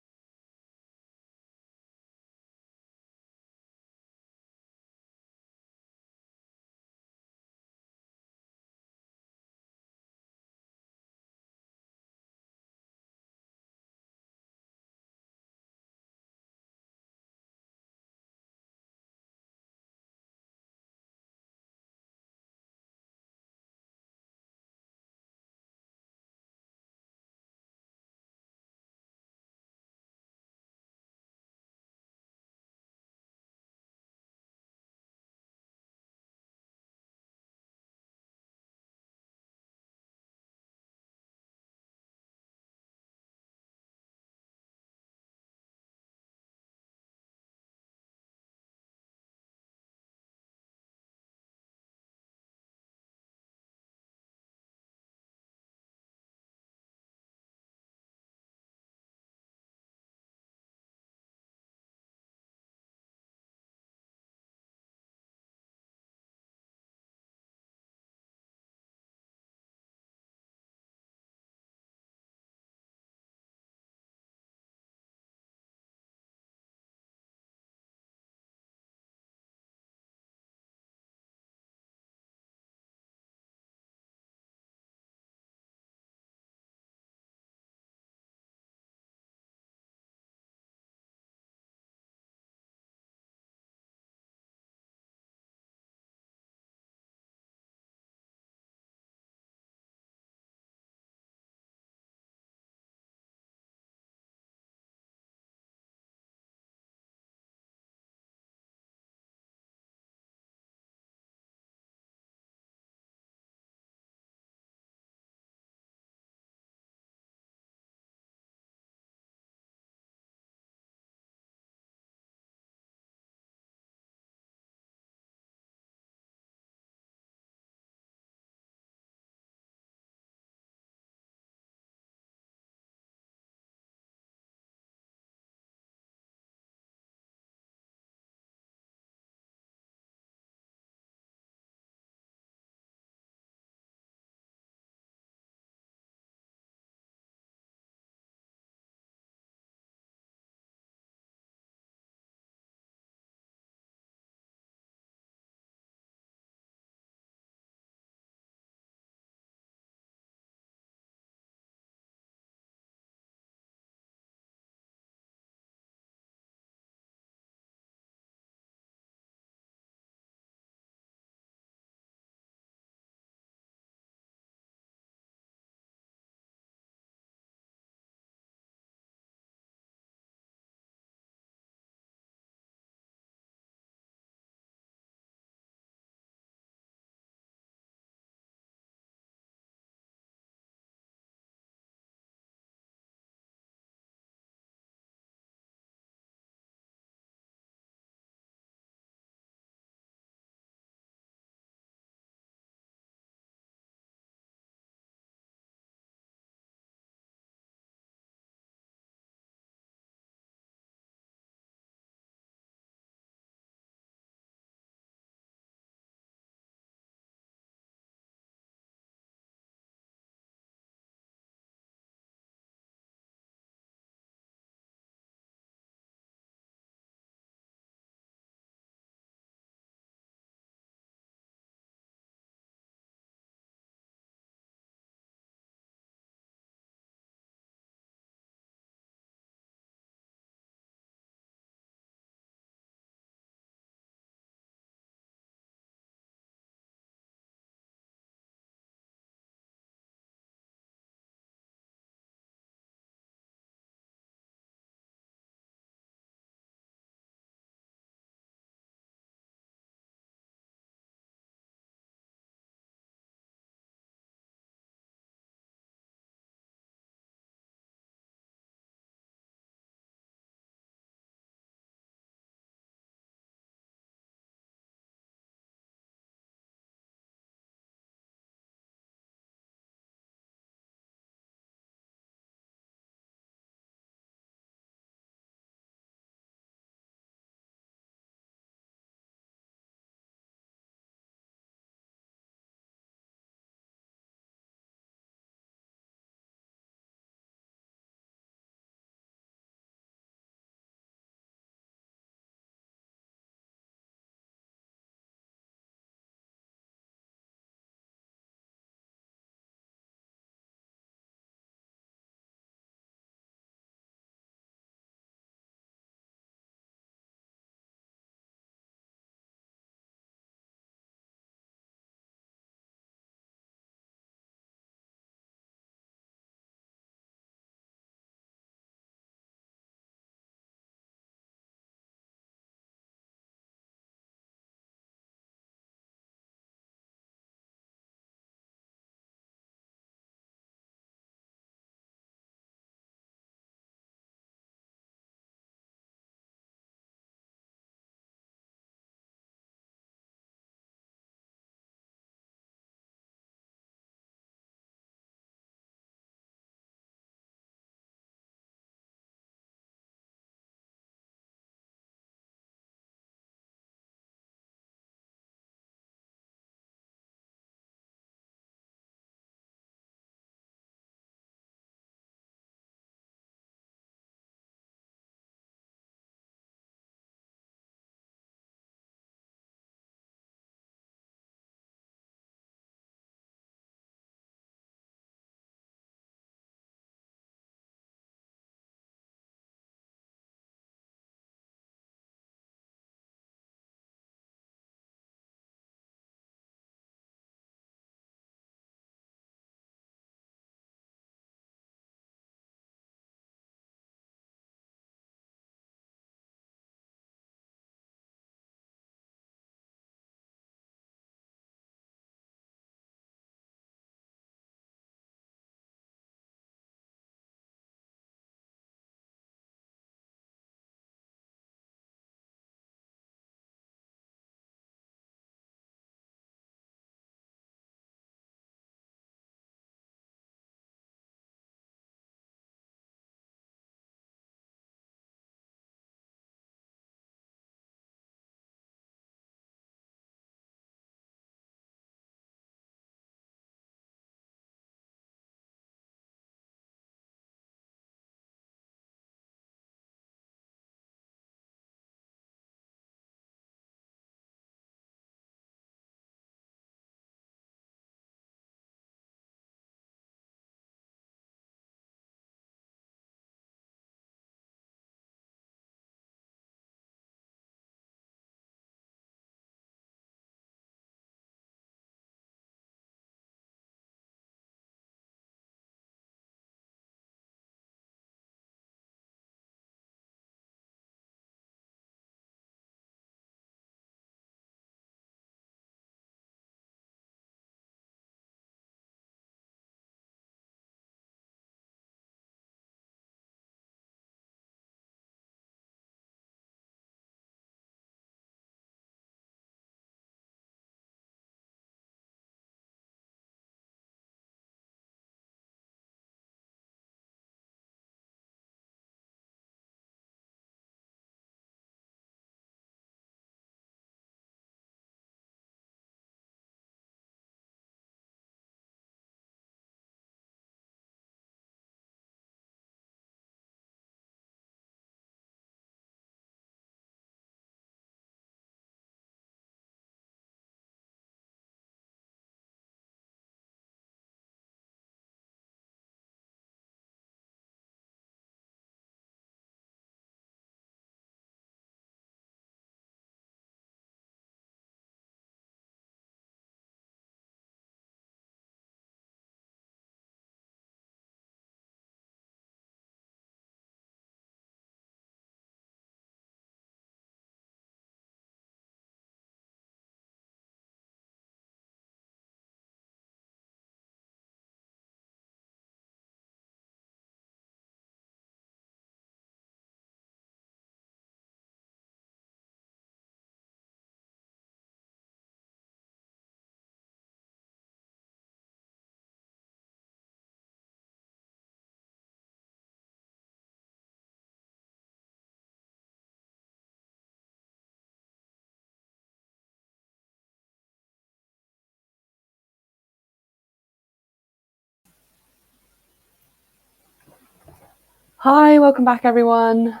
Hi, welcome back everyone.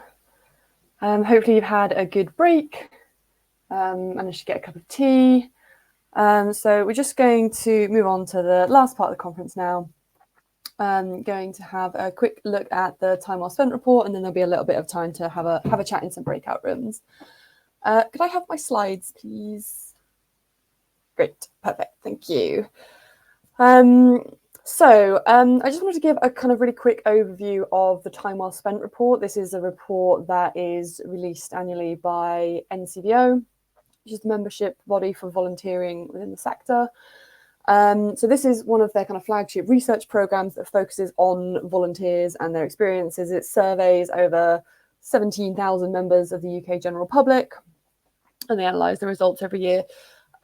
Hopefully you've had a good break, managed to get a cup of tea. So we're just going to move on to the last part of the conference now. Going to have a quick look at the time well spent report, and then there'll be a little bit of time to have a chat in some breakout rooms. Could I have my slides, please? Great, perfect, thank you. I just wanted to give a kind of really quick overview of the Time Well Spent report. This is a report that is released annually by NCVO, which is the membership body for volunteering within the sector. So this is one of their kind of flagship research programs that focuses on volunteers and their experiences. It surveys over 17,000 members of the UK general public, and they analyse the results every year.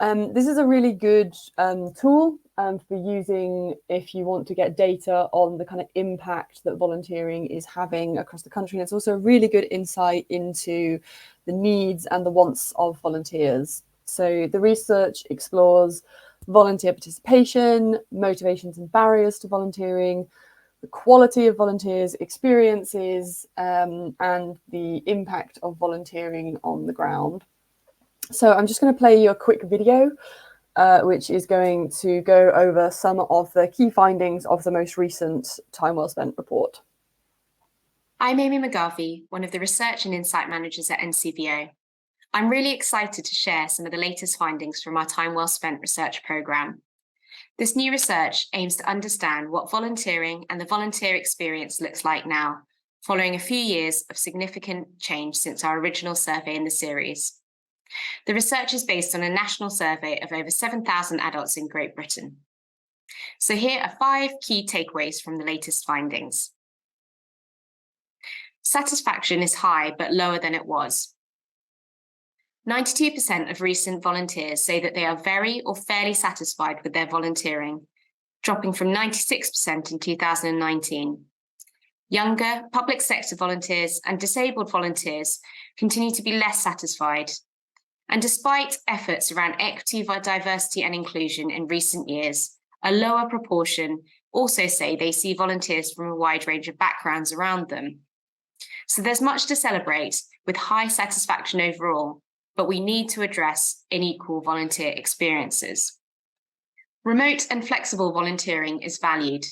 This is a really good tool for using if you want to get data on the kind of impact that volunteering is having across the country. And it's also a really good insight into the needs and the wants of volunteers. So the research explores volunteer participation, motivations and barriers to volunteering, the quality of volunteers' experiences, and the impact of volunteering on the ground. So I'm just going to play you a quick video, which is going to go over some of the key findings of the most recent Time Well Spent report. I'm Amy McGarvey, one of the Research and Insight Managers at NCVO. I'm really excited to share some of the latest findings from our Time Well Spent research programme. This new research aims to understand what volunteering and the volunteer experience looks like now, following a few years of significant change since our original survey in the series. The research is based on a national survey of over 7,000 adults in Great Britain. So here are 5 key takeaways from the latest findings. Satisfaction is high but lower than it was. 92% of recent volunteers say that they are very or fairly satisfied with their volunteering, dropping from 96% in 2019. Younger public sector volunteers and disabled volunteers continue to be less satisfied. And despite efforts around equity, diversity and inclusion in recent years, a lower proportion also say they see volunteers from a wide range of backgrounds around them. So there's much to celebrate with high satisfaction overall, but we need to address unequal volunteer experiences. Remote and flexible volunteering is valued.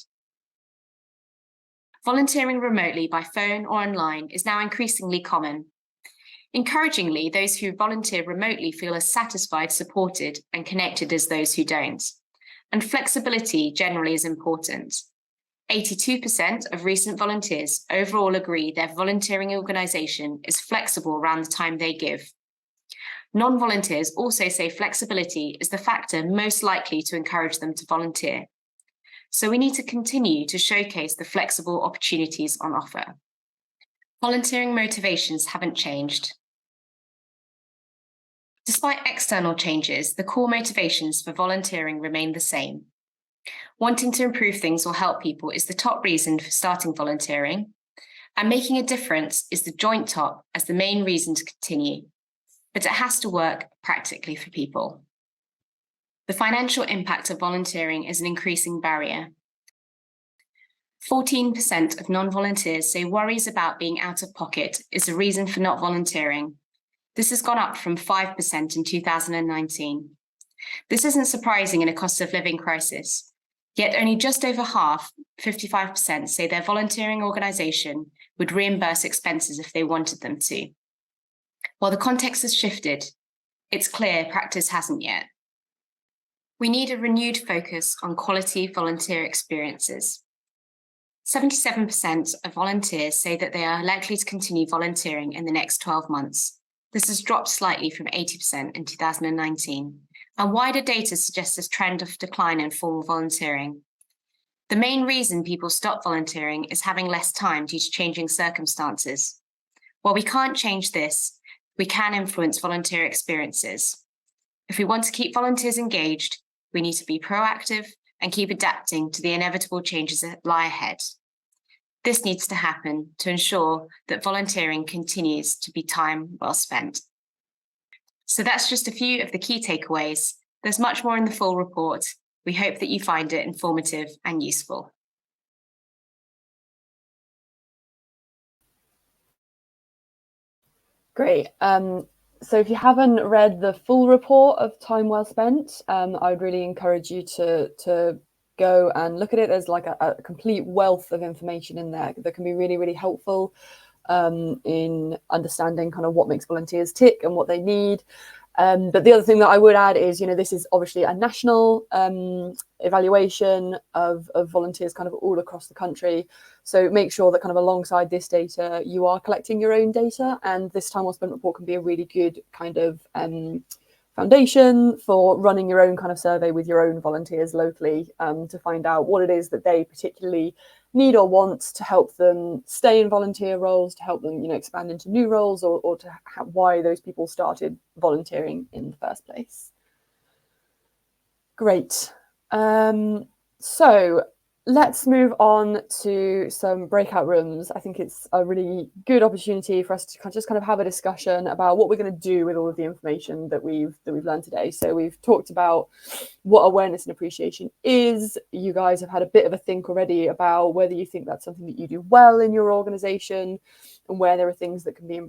Volunteering remotely by phone or online is now increasingly common. Encouragingly, those who volunteer remotely feel as satisfied, supported, and connected as those who don't. And flexibility generally is important. 82% of recent volunteers overall agree their volunteering organisation is flexible around the time they give. Non-volunteers also say flexibility is the factor most likely to encourage them to volunteer. So we need to continue to showcase the flexible opportunities on offer. Volunteering motivations haven't changed. Despite external changes, the core motivations for volunteering remain the same. Wanting to improve things or help people is the top reason for starting volunteering, and making a difference is the joint top as the main reason to continue, but it has to work practically for people. The financial impact of volunteering is an increasing barrier. 14% of non-volunteers say worries about being out of pocket is a reason for not volunteering. This has gone up from 5% in 2019. This isn't surprising in a cost of living crisis, yet only just over half, 55%, say their volunteering organisation would reimburse expenses if they wanted them to. While the context has shifted, it's clear practice hasn't yet. We need a renewed focus on quality volunteer experiences. 77% of volunteers say that they are likely to continue volunteering in the next 12 months. This has dropped slightly from 80% in 2019, and wider data suggests this trend of decline in formal volunteering. The main reason people stop volunteering is having less time due to changing circumstances. While we can't change this, we can influence volunteer experiences. If we want to keep volunteers engaged, we need to be proactive and keep adapting to the inevitable changes that lie ahead. This needs to happen to ensure that volunteering continues to be time well spent. So that's just a few of the key takeaways. There's much more in the full report. We hope that you find it informative and useful. Great. So if you haven't read the full report of Time Well Spent, I would really encourage you to go and look at it. There's like a complete wealth of information in there that can be really, really helpful in understanding kind of what makes volunteers tick and what they need. But the other thing that I would add is, this is obviously a national evaluation of volunteers kind of all across the country. So make sure that kind of alongside this data, you are collecting your own data, and this Time Well Spent report can be a really good kind of foundation for running your own kind of survey with your own volunteers locally to find out what it is that they particularly need or want to help them stay in volunteer roles, to help them, expand into new roles, or to why those people started volunteering in the first place. Great. So let's move on to some breakout rooms. I think it's a really good opportunity for us to just kind of have a discussion about what we're going to do with all of the information that we've learned today. So we've talked about what awareness and appreciation is. You guys have had a bit of a think already about whether you think that's something that you do well in your organization and where there are things that can be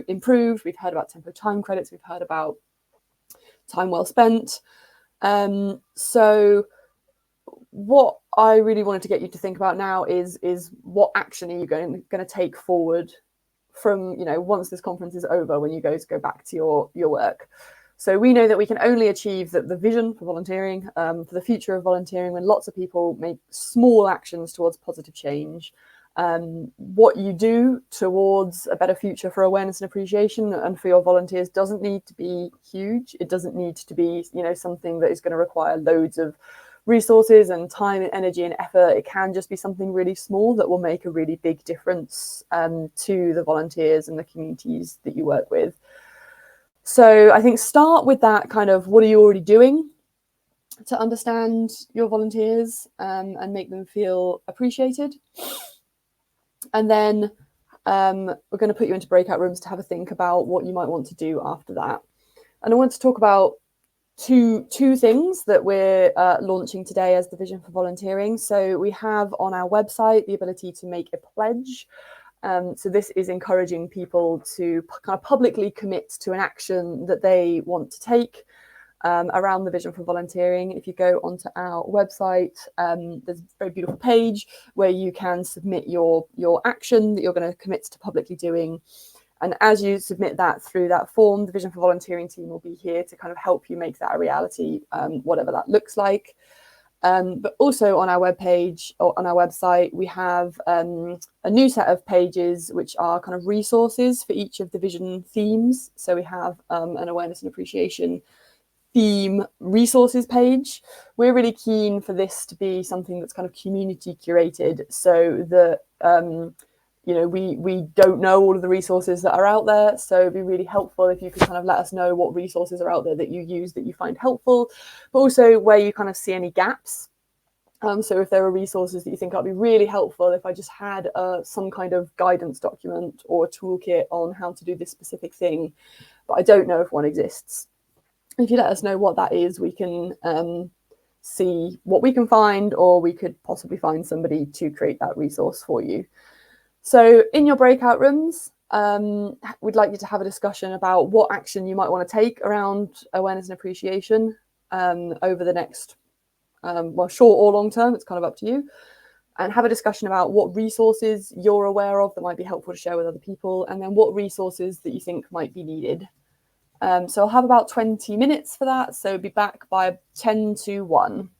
improved. We've heard about tempo time credits. We've heard about time well spent. So what I really wanted to get you to think about now is what action are you going to take forward from, once this conference is over, when you go back to your work. So we know that we can only achieve the vision for volunteering, for the future of volunteering, when lots of people make small actions towards positive change. What you do towards a better future for awareness and appreciation and for your volunteers doesn't need to be huge. It doesn't need to be, something that is going to require loads of resources and time and energy and effort. It can just be something really small that will make a really big difference to the volunteers and the communities that you work with. So I think start with that kind of, what are you already doing to understand your volunteers and make them feel appreciated? And then we're going to put you into breakout rooms to have a think about what you might want to do after that. And I want to talk about two things that we're launching today as the Vision for Volunteering. So we have on our website the ability to make a pledge. So this is encouraging people to kind of publicly commit to an action that they want to take around the Vision for Volunteering. If you go onto our website, there's a very beautiful page where you can submit your action that you're going to commit to publicly doing. And as you submit that through that form, the Vision for Volunteering team will be here to kind of help you make that a reality, whatever that looks like. But also on our webpage or on our website, we have a new set of pages which are kind of resources for each of the vision themes. So we have an awareness and appreciation theme resources page. We're really keen for this to be something that's kind of community curated, so that we don't know all of the resources that are out there. So it'd be really helpful if you could kind of let us know what resources are out there that you use that you find helpful, but also where you kind of see any gaps. So if there are resources that you think would be really helpful if I just had some kind of guidance document or a toolkit on how to do this specific thing, but I don't know if one exists. If you let us know what that is, we can see what we can find, or we could possibly find somebody to create that resource for you. So in your breakout rooms, we'd like you to have a discussion about what action you might want to take around awareness and appreciation over the next, short or long term, it's kind of up to you. And have a discussion about what resources you're aware of that might be helpful to share with other people, and then what resources that you think might be needed. So I'll have about 20 minutes for that. So be back by 10 to 1.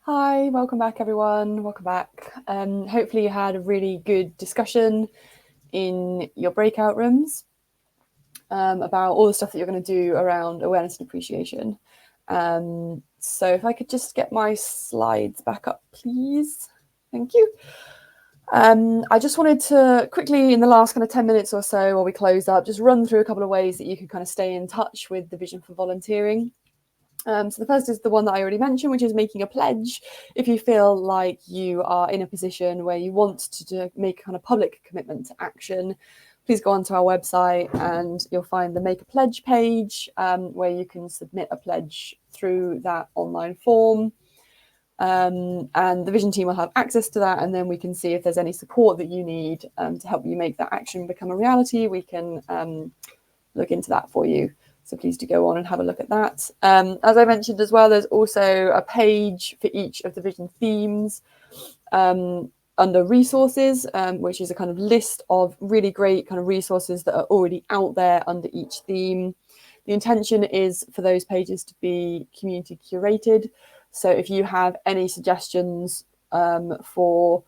Hi, welcome back everyone, welcome back. Hopefully you had a really good discussion in your breakout rooms about all the stuff that you're going to do around awareness and appreciation. So if I could just get my slides back up, please. Thank you. I just wanted to quickly, in the last kind of 10 minutes or so while we close up, just run through a couple of ways that you can kind of stay in touch with the Vision for Volunteering. So the first is the one that I already mentioned, which is making a pledge. If you feel like you are in a position where you want to make a kind of public commitment to action, please go onto our website and you'll find the Make a Pledge page where you can submit a pledge through that online form. And the Vision team will have access to that, and then we can see if there's any support that you need to help you make that action become a reality. We can look into that for you. So please do go on and have a look at that. As I mentioned as well, there's also a page for each of the Vision themes under resources, which is a kind of list of really great kind of resources that are already out there under each theme. The intention is for those pages to be community curated. So if you have any suggestions for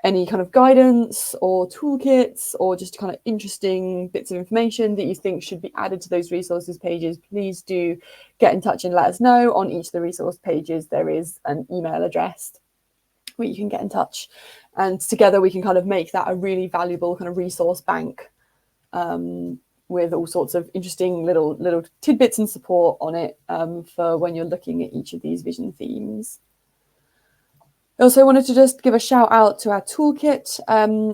any kind of guidance or toolkits or just kind of interesting bits of information that you think should be added to those resources pages, please do get in touch and let us know. On each of the resource pages, there is an email address where you can get in touch. And together we can kind of make that a really valuable kind of resource bank with all sorts of interesting little tidbits and support on it for when you're looking at each of these Vision themes. I also wanted to just give a shout out to our toolkit.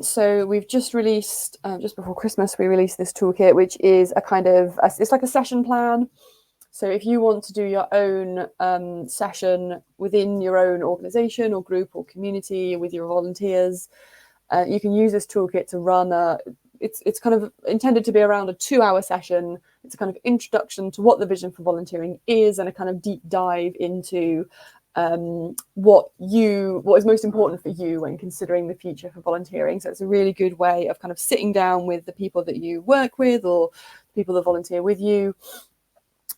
So we've just released, just before Christmas, we released this toolkit, which is a kind of, it's like a session plan. So if you want to do your own session within your own organization or group or community with your volunteers, you can use this toolkit to run it's kind of intended to be around a 2-hour session. It's a kind of introduction to what the Vision for Volunteering is and a kind of deep dive into what is most important for you when considering the future for volunteering. So it's a really good way of kind of sitting down with the people that you work with or people that volunteer with you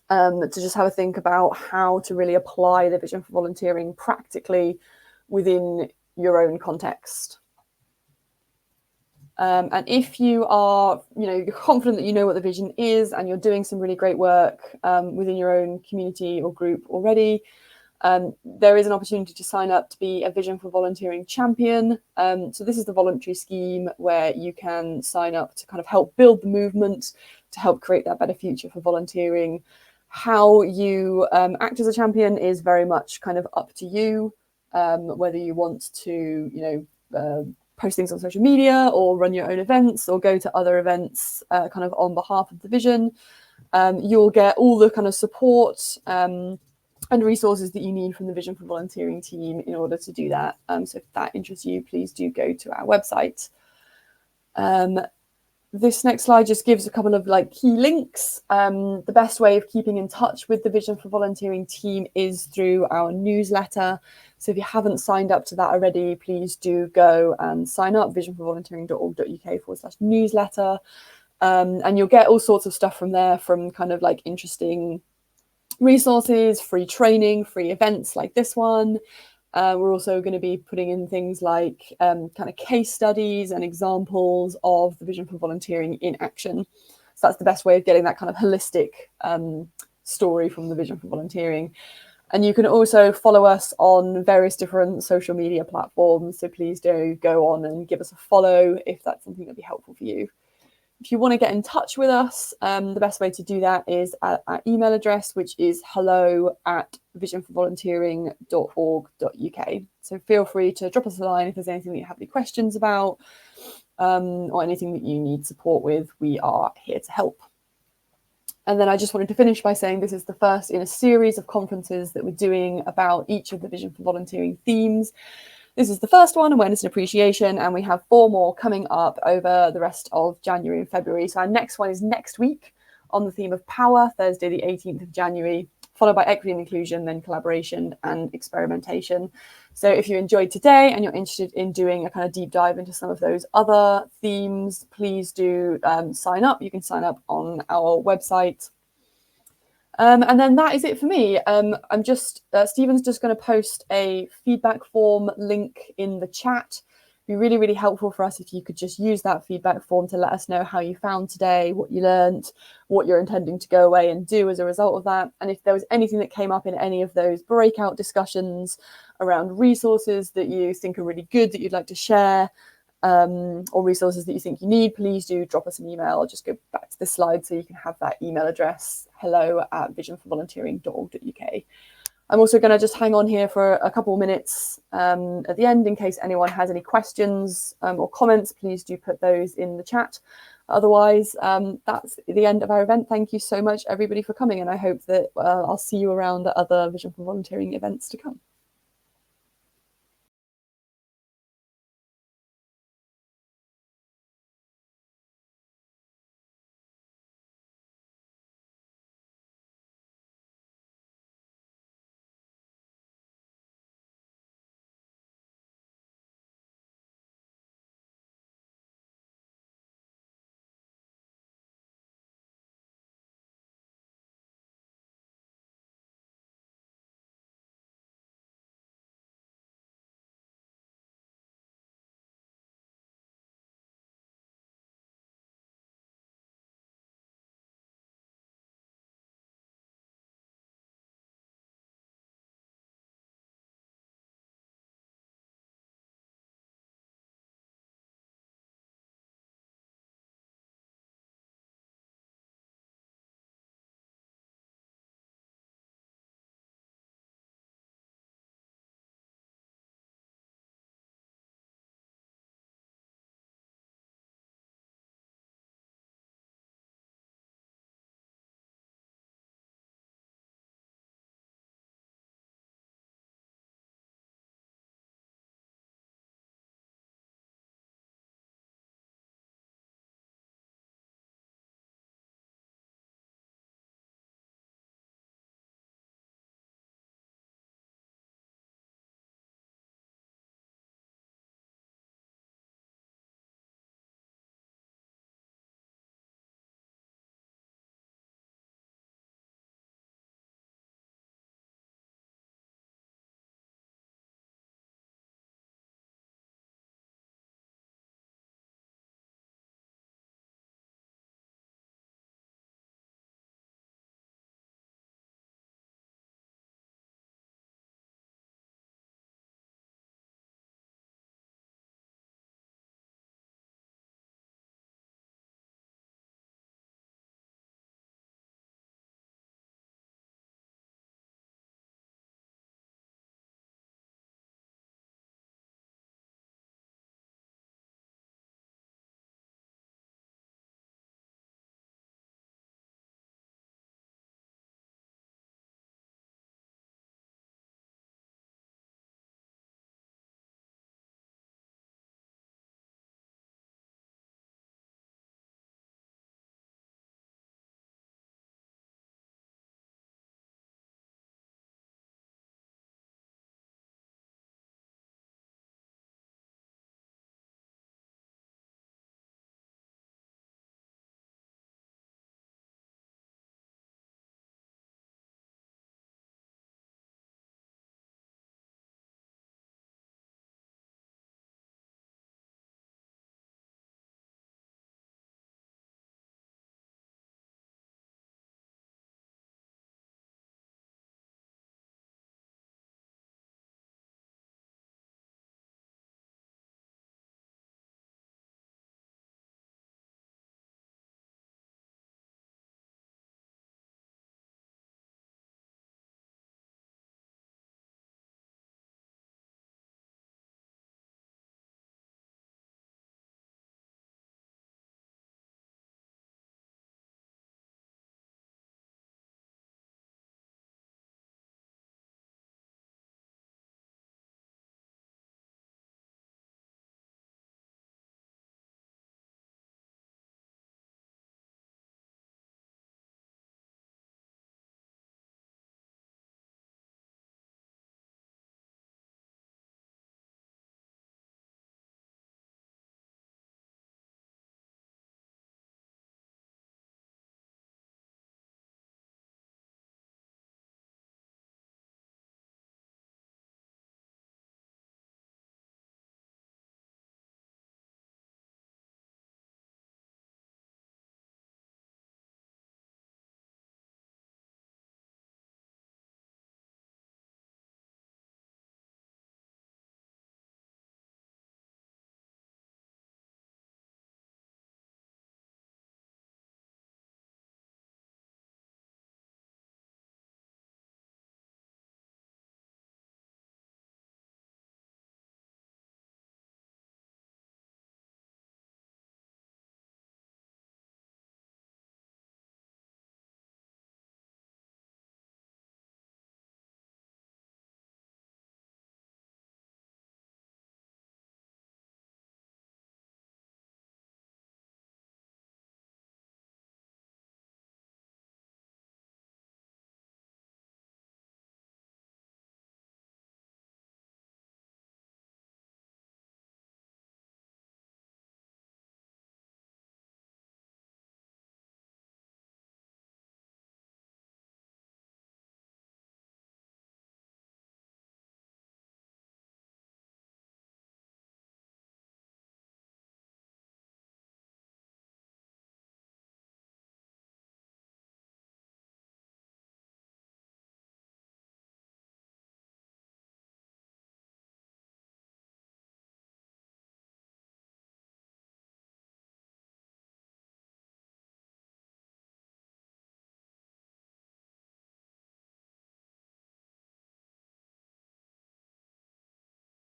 to just have a think about how to really apply the Vision for Volunteering practically within your own context. And if you are, you're confident that you know what the vision is and you're doing some really great work within your own community or group already, there is an opportunity to sign up to be a Vision for Volunteering champion. So this is the voluntary scheme where you can sign up to kind of help build the movement, to help create that better future for volunteering. How you act as a champion is very much kind of up to you, whether you want to, post things on social media or run your own events or go to other events kind of on behalf of the Vision. You'll get all the kind of support and resources that you need from the Vision for Volunteering team in order to do that. So if that interests you, please do go to our website. This next slide just gives a couple of key links. The best way of keeping in touch with the Vision for Volunteering team is through our newsletter. So if you haven't signed up to that already, please do go and sign up, visionforvolunteering.org.uk/newsletter. And you'll get all sorts of stuff from there, from kind of interesting resources, free training, free events like this one. We're also going to be putting in things like kind of case studies and examples of the Vision for Volunteering in action. So that's the best way of getting that kind of holistic story from the Vision for Volunteering. And you can also follow us on various different social media platforms. So please do go on and give us a follow if that's something that'd be helpful for you. If you want to get in touch with us, the best way to do that is at our email address, which is hello@visionforvolunteering.org.uk. So feel free to drop us a line if there's anything that you have any questions about or anything that you need support with. We are here to help. And then I just wanted to finish by saying this is the first in a series of conferences that we're doing about each of the Vision for Volunteering themes. This is the first one, Awareness and Appreciation, and we have 4 more coming up over the rest of January and February. So our next one is next week on the theme of power, Thursday, the 18th of January, followed by equity and inclusion, then collaboration and experimentation. So if you enjoyed today and you're interested in doing a kind of deep dive into some of those other themes, please do sign up. You can sign up on our website. And then that is it for me. I'm just, Stephen's just going to post a feedback form link in the chat. It'd be really, really helpful for us if you could just use that feedback form to let us know how you found today, what you learned, what you're intending to go away and do as a result of that. And if there was anything that came up in any of those breakout discussions around resources that you think are really good that you'd like to share, or resources that you think you need, please do drop us an email. I'll just go back to the slide so you can have that email address, hello@visionforvolunteering.org.uk. I'm also going to just hang on here for a couple of minutes at the end in case anyone has any questions or comments. Please do put those in the chat. Otherwise, that's the end of our event. Thank you so much, everybody, for coming, and I hope that I'll see you around at other Vision for Volunteering events to come.